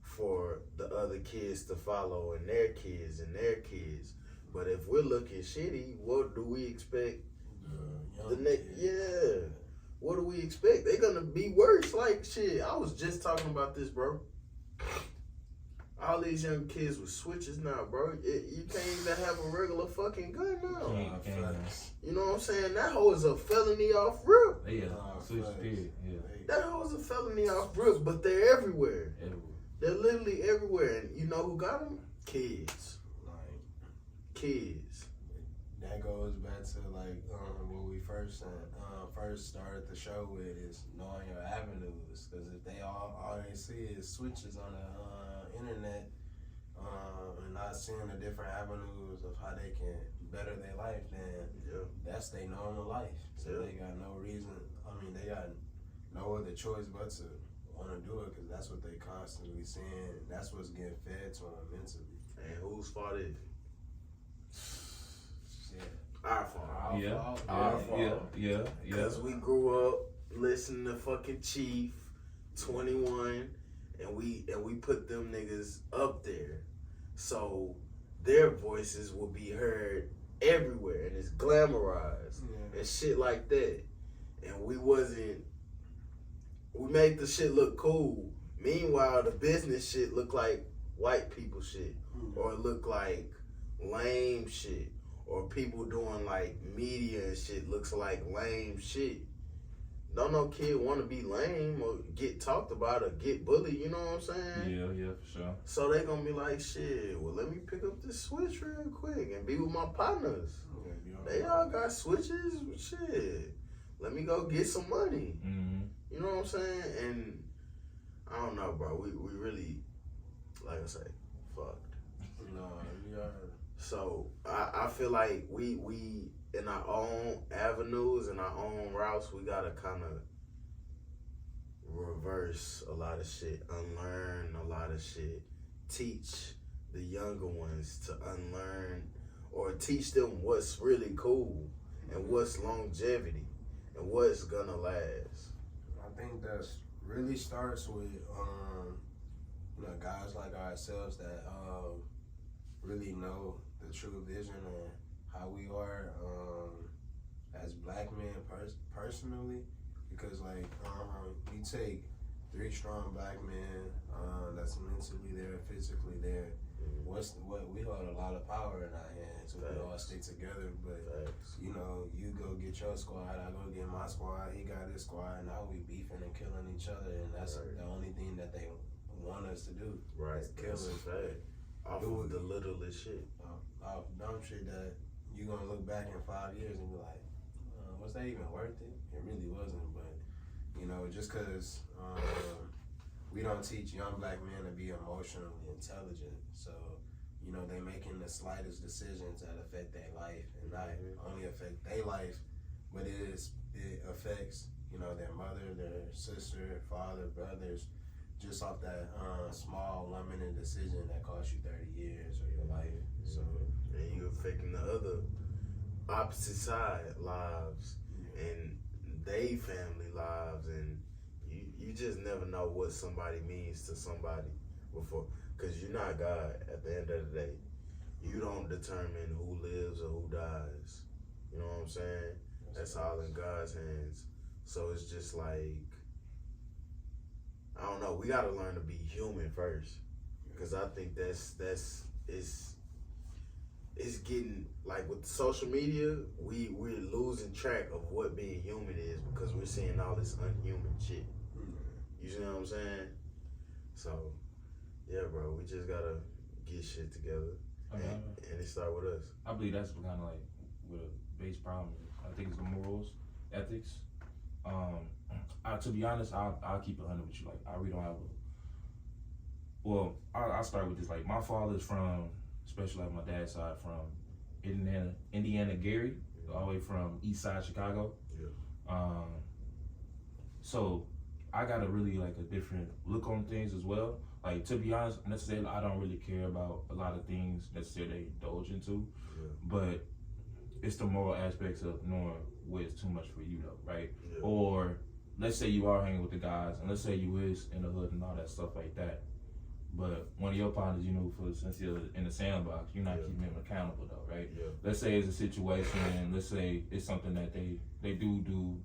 for the other kids to follow, and their kids and their kids. But if we're looking shitty, what do we expect? What do we expect? They're gonna be worse. Like, shit, I was just talking about this, bro. All these young kids with switches now, bro. You can't even have a regular fucking gun now. You know what I'm saying? That hoe is a felony off rip. Yeah, switch period. Yeah. That hoe is a felony off rip, but they're everywhere. They're literally everywhere. And you know who got them? Kids. Kids. That goes back to like what we first started the show with is knowing your avenues. Because if they all they see is switches on the internet and not seeing the different avenues of how they can better their life, then that's their normal life. So they got no reason. I mean, they got no other choice but to want to do it because that's what they constantly seeing. That's what's getting fed to them mentally. And whose fault is it? Our fault. Our fault. Yeah. Because we grew up listening to fucking Chief, 21, and we put them niggas up there. So their voices will be heard everywhere, and it's glamorized and shit like that. And we made the shit look cool. Meanwhile, the business shit look like white people shit, or it look like lame shit, or people doing like media and shit looks like lame shit. Don't no kid want to be lame or get talked about or get bullied, you know what I'm saying? Yeah, for sure. So they gonna be like, shit, well, let me pick up this switch real quick and be with my partners. They all got switches, shit. Let me go get some money. You know what I'm saying? And I don't know, bro. We really, like I say, fucked. No, we are. So I feel like we in our own avenues and our own routes, we gotta kind of reverse a lot of shit, unlearn a lot of shit, teach the younger ones to unlearn, or teach them what's really cool and what's longevity and what's gonna last. I think that really starts with, you guys like ourselves that really know the true vision and how we are as black men personally, because like we take 3 strong black men that's mentally there, physically there. What we hold a lot of power in our hands. We all stick together, but you know, you go get your squad, I go get my squad, he got his squad, and now we beefing and killing each other, and that's the only thing that they want us to do. Right, kill us. Off of the littlest shit. Off dumb shit that you gonna look back in 5 years and be like, was that even worth it? It really wasn't, but you know, just cause we don't teach young black men to be emotionally intelligent, so you know they making the slightest decisions that affect their life, and not only affect their life, but it affects, you know, their mother, their sister, father, brothers, just off that small 1 minute decision that cost you 30 years of your life. So and you affecting the other opposite side lives and they family lives, and you just never know what somebody means to somebody before, because you're not God at the end of the day. You don't determine who lives or who dies. You know what I'm saying? That's all in God's hands. So it's just like, I don't know, we gotta learn to be human first, because I think it's getting, like with social media, we're losing track of what being human is, because we're seeing all this unhuman shit. You see what I'm saying? So, yeah, bro, we just gotta get shit together, and it start with us. I believe that's kind of like what a base problem is. I think it's the morals, ethics. To be honest, I'll keep it 100 with you. Like, I really don't have I'll start with this. Like, my father's from, especially like my dad's side, from Indiana, Gary, all the way from East Side Chicago. Yeah. So I got a really like a different look on things as well. Like, to be honest, necessarily I don't really care about a lot of things necessarily they indulge into, but it's the moral aspects of knowing what's too much for you though, right? Yeah. Or let's say you are hanging with the guys, and let's say you is in the hood and all that stuff like that, but one of your partners, you know, since you're in the sandbox, you're not keeping them accountable though, right? Yeah. Let's say it's a situation, and let's say it's something that they do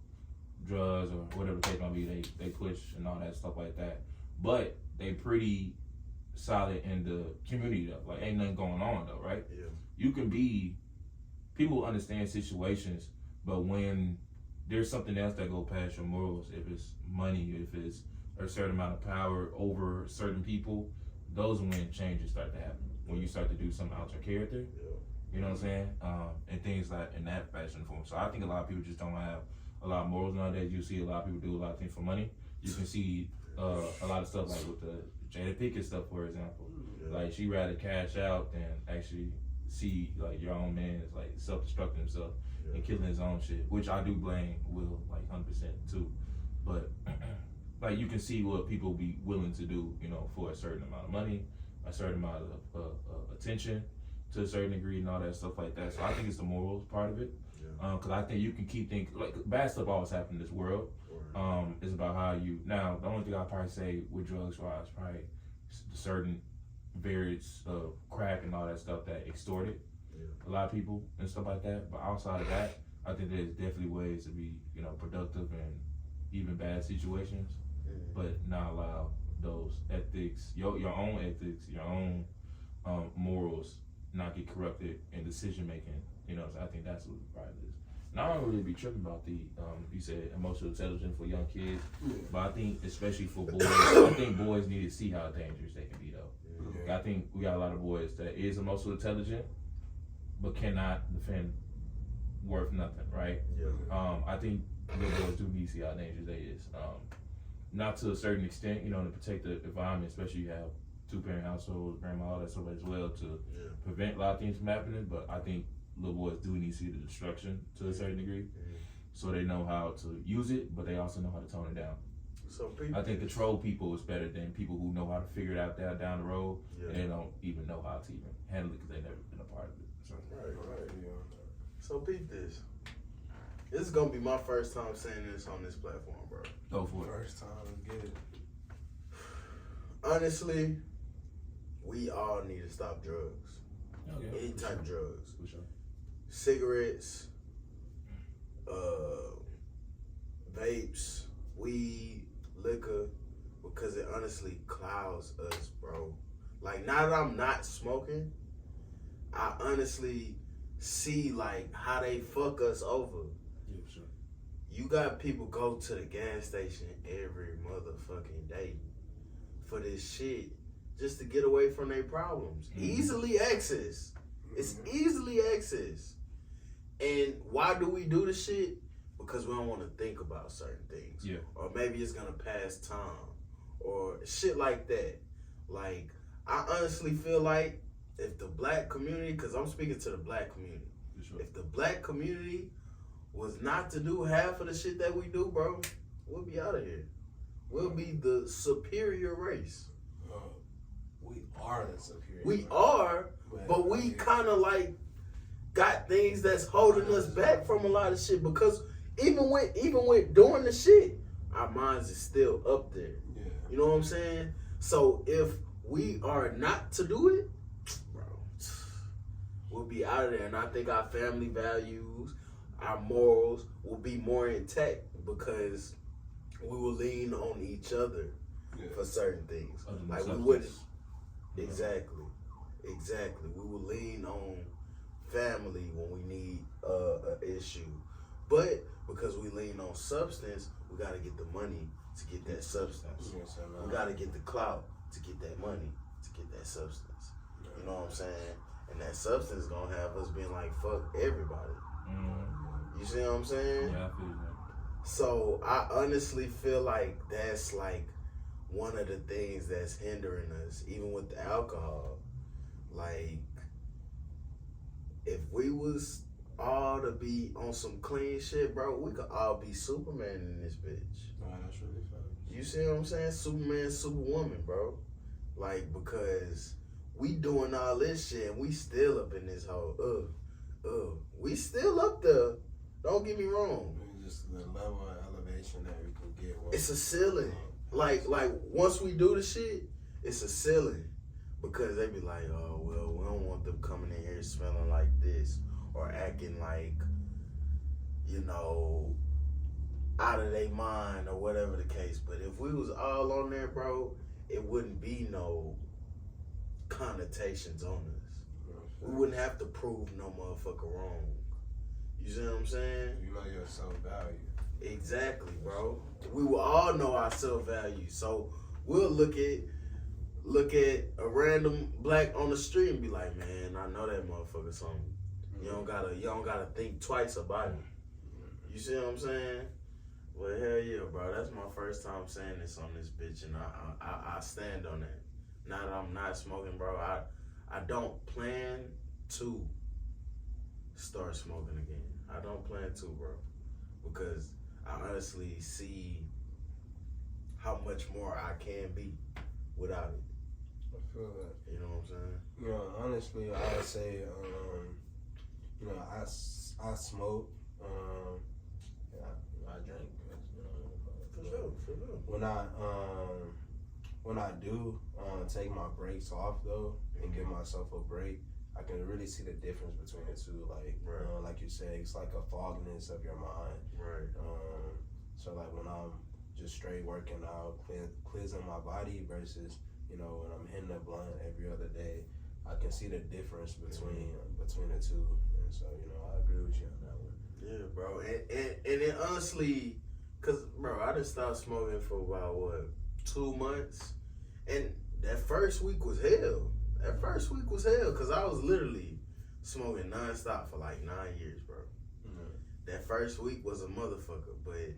drugs or whatever the case might be, they push and all that stuff like that, but they pretty solid in the community though, like ain't nothing going on though, right? Yeah. You can be, people understand situations, but when there's something else that go past your morals, if it's money, if it's a certain amount of power over certain people, those when changes start to happen. When you start to do something out your character, you know what I'm saying? And things like in that fashion form. So I think a lot of people just don't have a lot of morals nowadays. You see a lot of people do a lot of things for money. You can see a lot of stuff like with the Jada Pinkett stuff, for example. Like, she rather cash out than actually see like your own man is like self-destructing himself and killing his own shit, which I do blame Will like 100% too. But like, you can see what people be willing to do, you know, for a certain amount of money, a certain amount of attention to a certain degree and all that stuff like that. So I think it's the morals part of it. Because I think you can keep thinking, like, bad stuff always happens in this world. It's about how you, now the only thing I'll probably say with drugs wise, probably certain variants of crack and all that stuff that extorted a lot of people and stuff like that. But outside of that, I think there's definitely ways to be, you know, productive in even bad situations, but not allow those ethics, your own ethics, your own morals, not get corrupted in decision making. You know, so I think that's what the problem is. And I don't really be tripping about the, you said emotional intelligence for young kids, but I think especially for boys, I think boys need to see how dangerous they can be though. I think we got a lot of boys that is emotional intelligent, but cannot defend worth nothing, right? I think little boys do need to see how dangerous they is. Not to a certain extent, you know, to protect the environment, especially you have 2-parent households, grandma, all that stuff as well, to prevent a lot of things from happening. But I think little boys do need to see the destruction to a certain degree, so they know how to use it, but they also know how to tone it down. So I think control people is better than people who know how to figure it out there down the road, and they don't even know how to even handle it because they've never been a part of it. So. Right. So peep this. This is gonna be my first time saying this on this platform, bro. Go for it. First time, get it. Honestly, we all need to stop drugs. Okay, Any type of drugs. For sure. Cigarettes, vapes, weed, liquor, because it honestly clouds us, bro. Like, now that I'm not smoking, I honestly see, like, how they fuck us over. Yeah, for sure. You got people go to the gas station every motherfucking day for this shit just to get away from their problems. Easily access. It's easily access. And why do we do the shit? Because we don't want to think about certain things. Yeah. Or maybe it's gonna pass time. Or shit like that. Like, I honestly feel like if the black community, because I'm speaking to the black community, For sure. if the black community was not to do half of the shit that we do, bro, we'll be out of here. We'll be the superior race. We are the superior. We are, but we kind of like got things that's holding us back from a lot of shit, because even with doing the shit, our minds is still up there. Yeah. You know what I'm saying? So if we are not to do it, bro, we'll be out of there. And I think our family values, our morals will be more intact because we will lean on each other for certain things. Like we wouldn't. Exactly. We will lean on family when we need an issue. But because we lean on substance, we got to get the money to get that substance. We got to get the clout to get that money, to get that substance. You know what I'm saying? And that substance is going to have us being like, fuck everybody. You see what I'm saying? Yeah, I feel you. So I honestly feel like that's like one of the things that's hindering us, even with the alcohol. Like, if we was all to be on some clean shit, bro, we could all be Superman in this bitch. Nah, that's really funny. You see what I'm saying? Superman, Superwoman, bro. Like, because we doing all this shit and we still up in this hole. We still up there. Don't get me wrong. Just the level of elevation that we can get. It's a ceiling. Like once we do the shit, it's a ceiling. Because they be like, oh, well, we don't want them coming in here smelling like this or acting like, you know, out of their mind or whatever the case. But if we was all on there, bro, it wouldn't be no connotations on us. We wouldn't have to prove no motherfucker wrong. You see what I'm saying? You know your self-value. Exactly, bro. We will all know our self-value. So we'll look at a random black on the street and be like, man, I know that motherfucker something. You don't gotta think twice about it. You see what I'm saying? Well, hell yeah, bro. That's my first time saying this on this bitch, and I stand on that. Now that I'm not smoking, bro, I don't plan to start smoking again. I don't plan to, bro, because I honestly see how much more I can be without it. I feel that. You know what I'm saying? You know, honestly, I would say, you know, I smoke. I drink. For sure. When I do take my breaks off though and give myself a break, I can really see the difference between the two. Like, like you said, it's like a fogness of your mind. Right. So like when I'm just straight working out, cleansing my body versus, you know, when I'm hitting a blunt every other day, I can see the difference between the two. And so, you know, I agree with you on that one. Yeah, bro. And it honestly, cause bro, I just stopped smoking for about 2 months, and that first week was hell. Cause I was literally smoking nonstop for like 9 years, bro. That first week was a motherfucker, but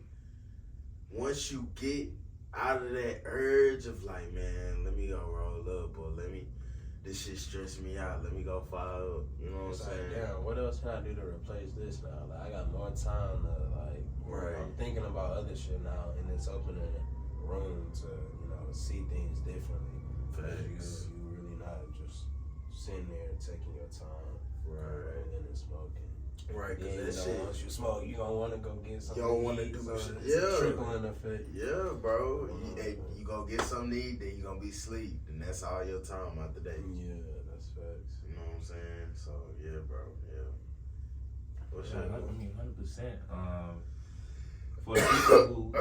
once you get out of that urge of like, man, let me go roll up, or this shit stress me out, let me go fire up, you know what I'm saying? Damn, what else can I do to replace this now? Like, I got more time to, like, I'm thinking about other shit now, and it's opening room to, you know, see things differently. Facts. You really not just sitting there taking your time, rolling and smoking. Right. Right, Then, cause that shit. once you smoke, you don't want to go get something. You don't want to eat, do so shit. it's a Yeah. trickling effect. Yeah, bro. You gonna get something to eat, then you gonna be asleep, and that's all your time out the day. Yeah, that's facts. You know what I'm saying? So yeah, bro. Yeah. What's Yeah, your? I mean, 100%. For the people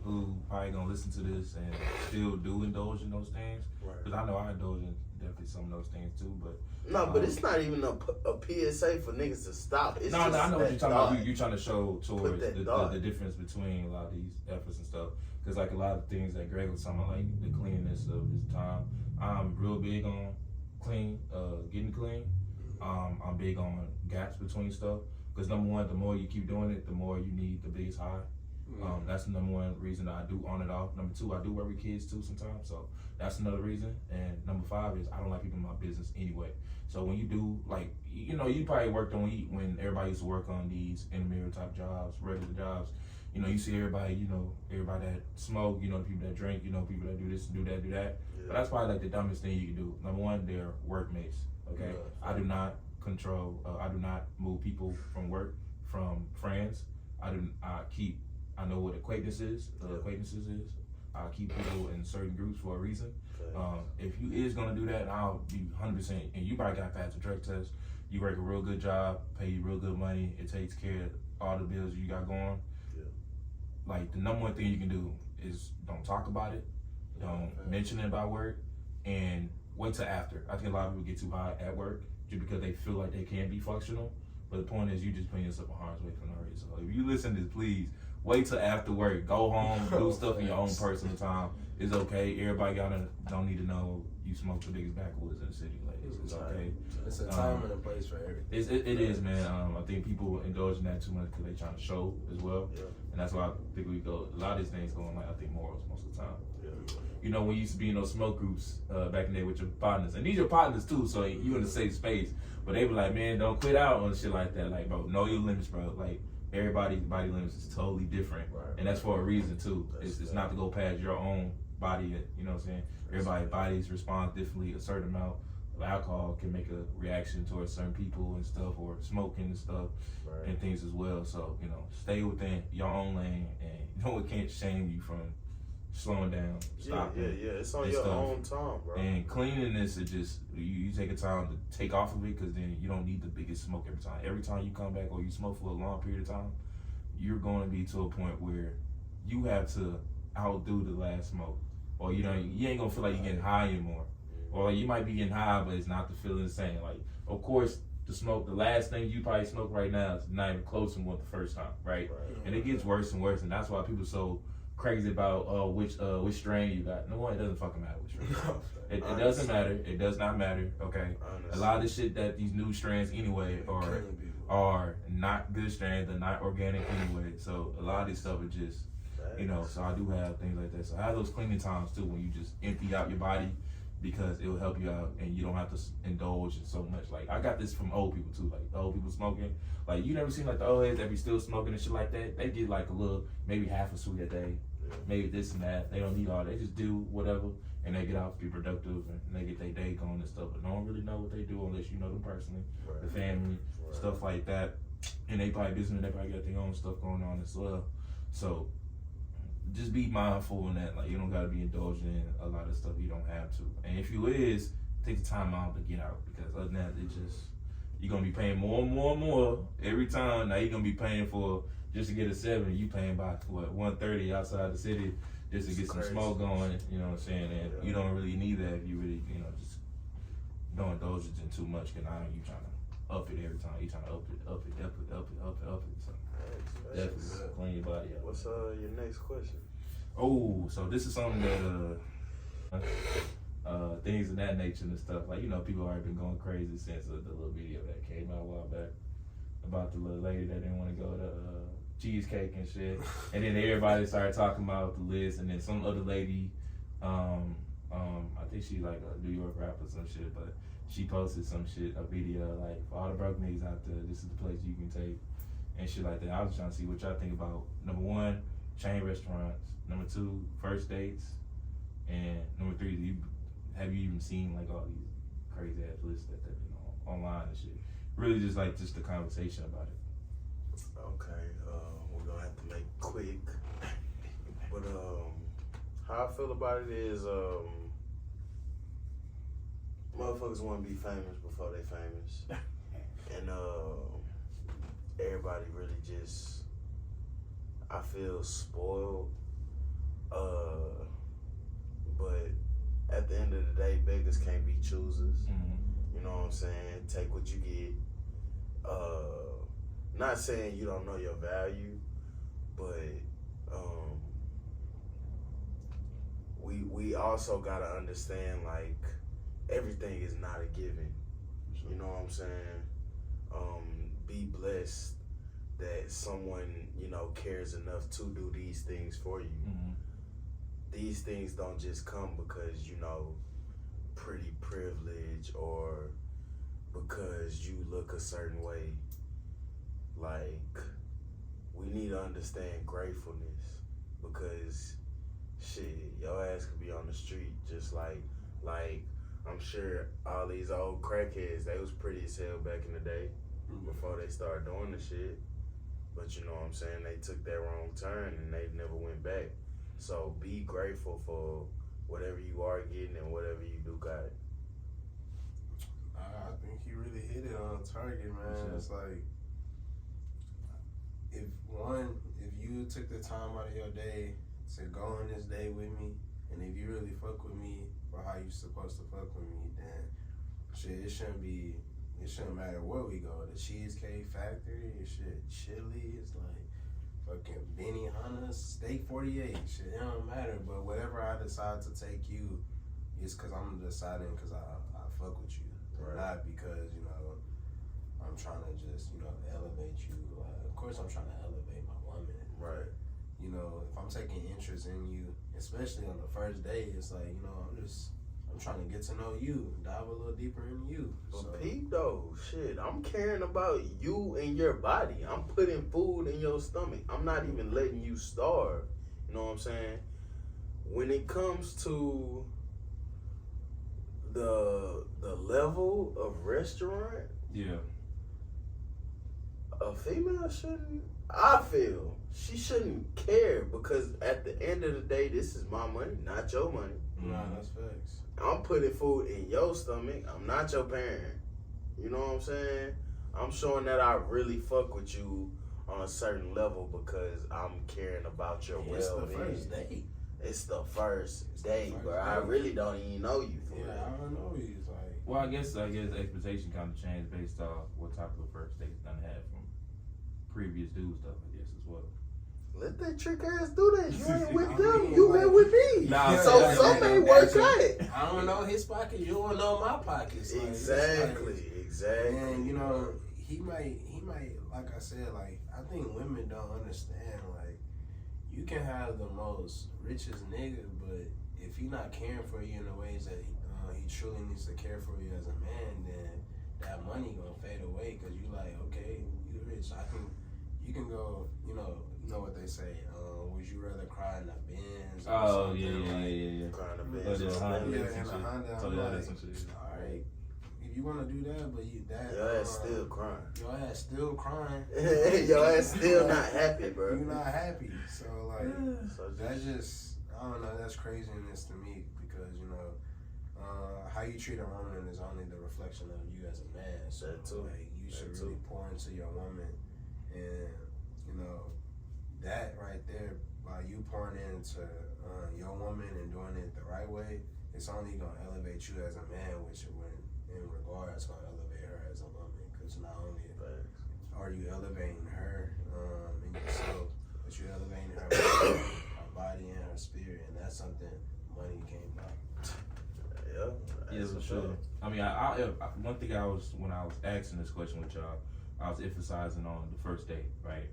who probably gonna listen to this and still do indulge in those things, because I know I indulge in definitely some of those things too. But No, but it's not even a PSA for niggas to stop. It's no, just I know what you're talking thought. about. You're trying to show towards that the difference between a lot of these efforts and stuff. Because like a lot of things that Greg was talking about, like the cleanliness of his time. I'm real big on getting clean. I'm big on gaps between stuff. Because number one, the more you keep doing it, the more you need the biggest high. That's the number one reason that I do on and off. Number two, I do work with kids too sometimes, so that's another reason. And number five is I don't like people in my business anyway. So when you do, like, you know, you probably worked on when everybody used to work on these in-the-mirror type jobs, regular jobs. You know, you see everybody that smoke, you know, the people that drink, you know, people that do this, do that, do that. Yeah. But that's probably like the dumbest thing you can do. Number one, they're workmates, okay? Yeah. I do not move people from work, from friends. I know what acquaintances is. I keep people in certain groups for a reason. Okay. If you is gonna do that, I'll be 100%. And you probably got past the drug test. You work a real good job, pay you real good money. It takes care of all the bills you got going. Yeah. Like the number one thing you can do is don't talk about it, don't mention it about work, and wait till after. I think a lot of people get too high at work just because they feel like they can't be functional. But the point is, you just putting yourself in harm's way for no reason. So if you listen to this, please wait till after work. Go home, do stuff in your own personal time. It's okay. Everybody don't need to know you smoke the biggest backwoods in the city. Like it's okay. It's a time and a place for everything. It is, man. I think people indulge in that too much because they trying to show as well, and that's why I think we go. A lot of these things go on like I think morals most of the time. Yeah. You know, when you used to be in those smoke groups back in the day with your partners, and these are partners too, so you in a safe space. But they be like, man, don't quit out on shit like that. Like, bro, know your limits, bro. Like, everybody's body limits is totally different. And that's for a reason, too. It's not to go past your own body, you know what I'm saying? Everybody's bodies respond differently. A certain amount of alcohol can make a reaction towards certain people and stuff, or smoking and stuff, and things as well. So, you know, stay within your own lane, and no one can't shame you from slowing down, stopping. Yeah. It's on your own time, bro. And cleanliness is just, you take a time to take off of it, because then you don't need the biggest smoke every time. Every time you come back or you smoke for a long period of time, you're going to be to a point where you have to outdo the last smoke. Or you ain't going to feel like you're getting high anymore. Or you might be getting high, but it's not the feeling the same. Like, of course, the last thing you probably smoke right now is not even close to what the first time, right? And it gets worse and worse, and that's why people are so crazy about which strain you got. No, it doesn't fucking matter which strain. It doesn't matter. It does not matter. Okay. Honestly. A lot of the shit that these new strains anyway are not good strains. They're not organic anyway. So a lot of this stuff is just, you know. So I do have things like that. So I have those cleaning times too, when you just empty out your body, because it will help you out and you don't have to indulge in so much. Like, I got this from old people too, like the old people smoking. Like, you never seen like the old heads that be still smoking and shit like that. They get like a little, maybe half a sweet a day, maybe this and that. They don't need all that. They just do whatever, and they get out, be productive, and they get their day going and stuff. But no one really know what they do unless you know them personally, the family, stuff like that. And they probably business, they probably got their own stuff going on as well. So just be mindful in that. Like, you don't gotta be indulging in a lot of stuff you don't have to. And if you is, take the time out to get out, because other than that, you're gonna be paying more and more and more every time. Now you're gonna be paying for, just to get a 7, you paying by what, 130 outside the city just to get some smoke going, you know what I'm saying? And you don't really need that if you really, just don't indulge it in too much, because now you trying to up it every time. You trying to up it. So definitely clean your body out. What's your next question? Oh, so this is something that things of that nature and stuff. Like, people already been going crazy since the little video that came out a while back about the little lady that didn't want to go to cheesecake and shit. And then everybody started talking about the list, and then some other lady, I think she like a New York rapper or some shit, but she posted some shit, a video like, for all the broke niggas out there, this is the place you can take, and shit like that. I was trying to see what y'all think about, number 1, chain restaurants, number 2, first dates, and number 3, have you even seen like all these crazy ass lists that online and shit? Really just the conversation about it. Okay, we're gonna have to make it quick. But how I feel about it is motherfuckers wanna be famous before they famous. And everybody really just, I feel spoiled. But at the end of the day, beggars can't be choosers. You know what I'm saying? Take what you get. Not saying you don't know your value, but we also gotta understand, like, everything is not a given. You know what I'm saying? Be blessed that someone, cares enough to do these things for you. These things don't just come because, pretty privilege or because you look a certain way. Like, we need to understand gratefulness because, shit, your ass could be on the street just like I'm sure all these old crackheads, they was pretty as hell back in the day before they started doing the shit. But you know what I'm saying? They took that wrong turn and they never went back. So be grateful for whatever you are getting and whatever you do got. I think he really hit it on target, man. It's like, if you took the time out of your day to go on this day with me, and if you really fuck with me for how you supposed to fuck with me, then shit, it shouldn't matter where we go. The Cheesecake Factory, shit, Chili, it's like fucking Benihana, Steak 48, shit, it don't matter. But whatever I decide to take you, it's because I'm deciding because I fuck with you. Right. Not because, I'm trying to just, elevate you. Of course I'm trying to elevate my woman. Right. If I'm taking interest in you, especially on the first day, it's like, I'm trying to get to know you, dive a little deeper into you. But peep though, shit, I'm caring about you and your body. I'm putting food in your stomach. I'm not even letting you starve. You know what I'm saying? When it comes to the level of restaurant, yeah, a female shouldn't, I feel, she shouldn't care because at the end of the day, this is my money, not your money. Nah, that's facts. I'm putting food in your stomach. I'm not your parent. You know what I'm saying? I'm showing that I really fuck with you on a certain level because I'm caring about your well-being. It's the first day. It's the first day, bro. I really don't even know you for real. I don't know you. It's like, well, I guess the expectation kind of changed based off what type of first dates done had from previous dude stuff, I guess, as well. Let that trick ass do that. You ain't with them. You ain't with me. Nah, so some ain't work out. I don't know his pockets. You don't know my pockets. Like, Exactly. And he might, like I said, like, I think women don't understand, like, you can have the most richest nigga, but if he not caring for you in the ways that he truly needs to care for you as a man, then that money gonna fade away because you like, okay, you rich. You can go, you know what they say, would you rather cry in a Benz or something? Yeah. Cry in a Benz. In a Honda. I'm like, all right, if you want to do that, but your ass still crying. Your ass still crying. Your ass still not happy, bro. You're not happy. So, like, that's just, I don't know, that's craziness to me because, how you treat a woman is only the reflection of you as a man. So, like, you should really pour into your woman. And, that right there, by you pouring into your woman and doing it the right way, it's only going to elevate you as a man, which in regards going to elevate her as a woman. Because not only are you elevating her in yourself, but you're elevating her body and her spirit, and that's something money can't buy. Yeah, for sure. I mean, one thing when I was asking this question with y'all, I was emphasizing on the first date, right?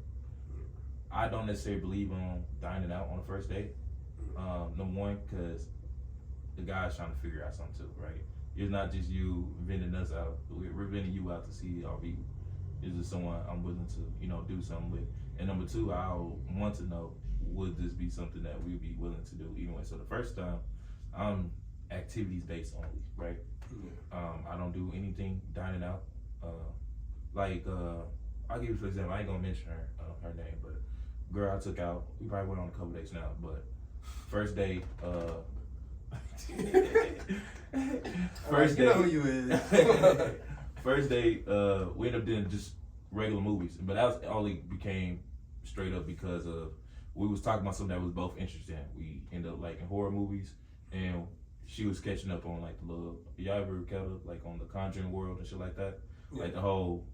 I don't necessarily believe on dining out on the first date. Number one, because the guy's trying to figure out something too, right? It's not just you vending us out. We're vending you out to see is this someone I'm willing to, do something with? And number two, I want to know, would this be something that we'd be willing to do even way? So the first time, I'm activities based only, right? I don't do anything dining out. I'll give you for example. I ain't gonna mention her name, but girl I took out. We probably went on a couple dates now, but first date. First you know date. who you is. First date. We ended up doing just regular movies, but that was only became straight up because of we was talking about something that was both interested in. We ended up liking horror movies, and she was catching up on like the little. Y'all ever catch up like on the Conjuring world and shit like that? Yeah. Like the whole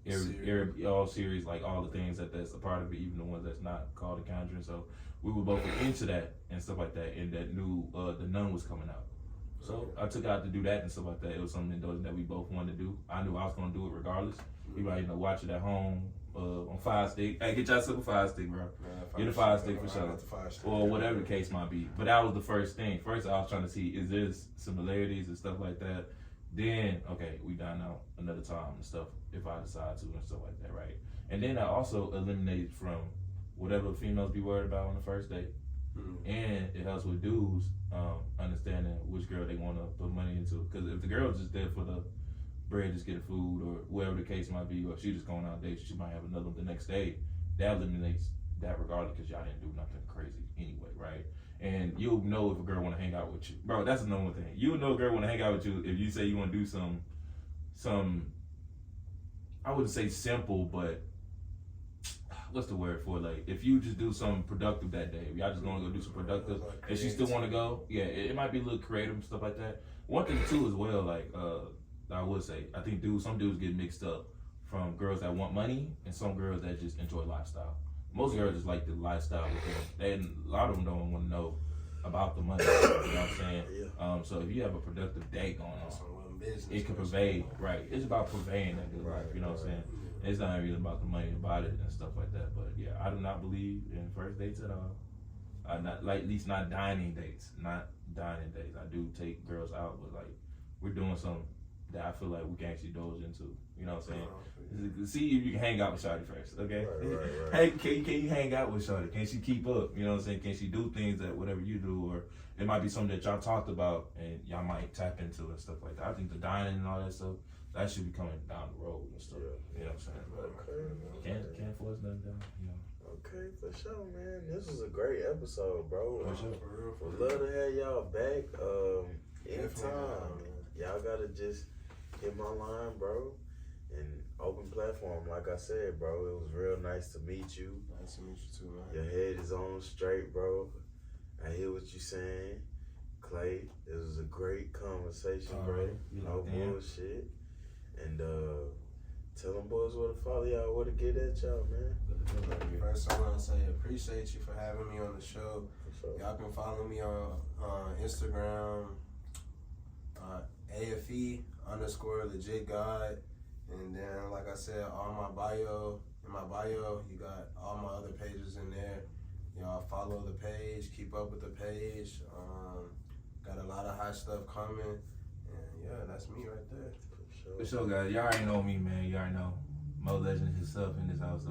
all series, like all the things that's a part of it, even the ones that's not called the Conjuring. So we were both into that and stuff like that, and that new The Nun was coming out. So I took out to do that and stuff like that. It was something that we both wanted to do. I knew I was gonna do it regardless. We might watch it at home on Fire Stick. Hey, get yourself a Fire Stick, bro. Get a Fire Stick for sure, or whatever the case might be. But that was the first thing. First, I was trying to see is there similarities and stuff like that. Then, okay, we dine out another time and stuff if I decide to and stuff like that, right? And then I also eliminated from whatever females be worried about on the first date. Mm-hmm. And it helps with dudes understanding which girl they want to put money into. Because if the girl's just there for the bread, just getting food or whatever the case might be, or if she just going out dates, she might have another one the next day. That eliminates that regardless because y'all didn't do nothing crazy anyway, right? And you'll know if a girl want to hang out with you. Bro, that's the number one thing. You'll know a girl want to hang out with you if you say you want to do some, I wouldn't say simple, but what's the word for it? Like, if you just do something productive that day, if y'all just going to go do some productive, and she still want to go, yeah, it might be a little creative and stuff like that. One thing, too, as well, like, I would say, I think some dudes get mixed up from girls that want money and some girls that just enjoy lifestyle. Most girls just like the lifestyle with them. A lot of them don't want to know about the money. You know what I'm saying? Yeah. So if you have a productive day going on, it can pervade, right? It's about purveying that good life. You know what I'm saying? It's not really about the money about it and stuff like that. But yeah, I do not believe in first dates at all. Not like at least not dining dates. Not dining dates. I do take girls out, but like we're doing something that I feel like we can actually indulge into. You know what I'm saying? See if you can hang out with Shawty first, okay? Right. Hey, can you hang out with Shawty? Can she keep up? You know what I'm saying? Can she do things that whatever you do, or it might be something that y'all talked about and y'all might tap into and stuff like that. I think the dining and all that stuff, that should be coming down the road and stuff. Yeah. You know what I'm saying? But can't force nothing down. You know. Okay, for sure, man. This was a great episode, bro. For sure. Would love to have y'all back anytime. Y'all gotta just hit my line, bro. And open platform, like I said, bro. It was real nice to meet you. Nice to meet you too, man. Your head is on straight, bro. I hear what you saying, Clay. It was a great conversation, bro. No bullshit. And tell them boys where to follow y'all, where to get at y'all, man. First, I want to say appreciate you for having me on the show. Sure. Y'all can follow me on Instagram, AFE_legit_guide. And then, like I said, in my bio, you got all my other pages in there. Y'all follow the page, keep up with the page. Got a lot of hot stuff coming. And yeah, that's me right there. For sure, guys. Y'all already know me, man. You already know Mo Legend himself in this house.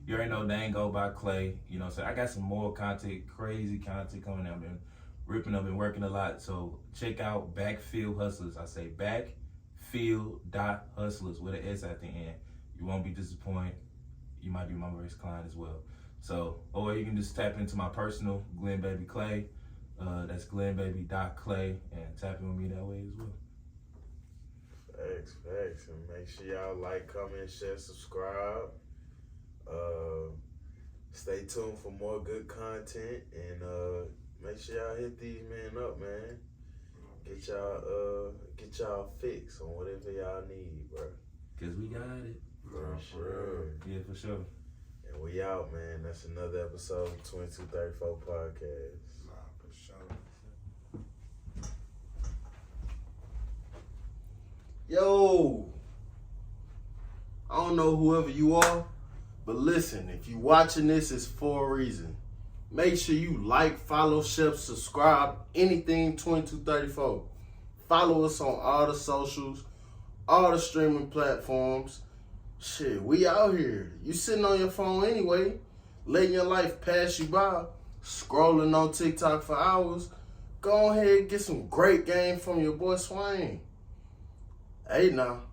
You already know Dang Go by Clay. You know what I'm saying? I got some more content, crazy content coming out, man. Ripping up and working a lot. So check out Backfield Hustlers. I say Backfield.Hustlers with an S at the end. You won't be disappointed. You might be my first client as well. So, or you can just tap into my personal, Glenn Baby Clay. That's glennbaby.clay, and tap in with me that way as well. Facts. And make sure y'all like, comment, share, subscribe. Stay tuned for more good content, and make sure y'all hit these men up, man. Get y'all fix on whatever y'all need, bro. Cause we got it. For sure. Yeah, for sure. And we out, man. That's another episode of 2234 Podcast. For sure. Yo, I don't know whoever you are, but listen, if you watching this, it's for a reason. Make sure you like, follow, share, subscribe, anything 2234. Follow us on all the socials, all the streaming platforms. Shit, we out here. You sitting on your phone anyway, letting your life pass you by, scrolling on TikTok for hours. Go ahead and get some great game from your boy Swain. Hey now.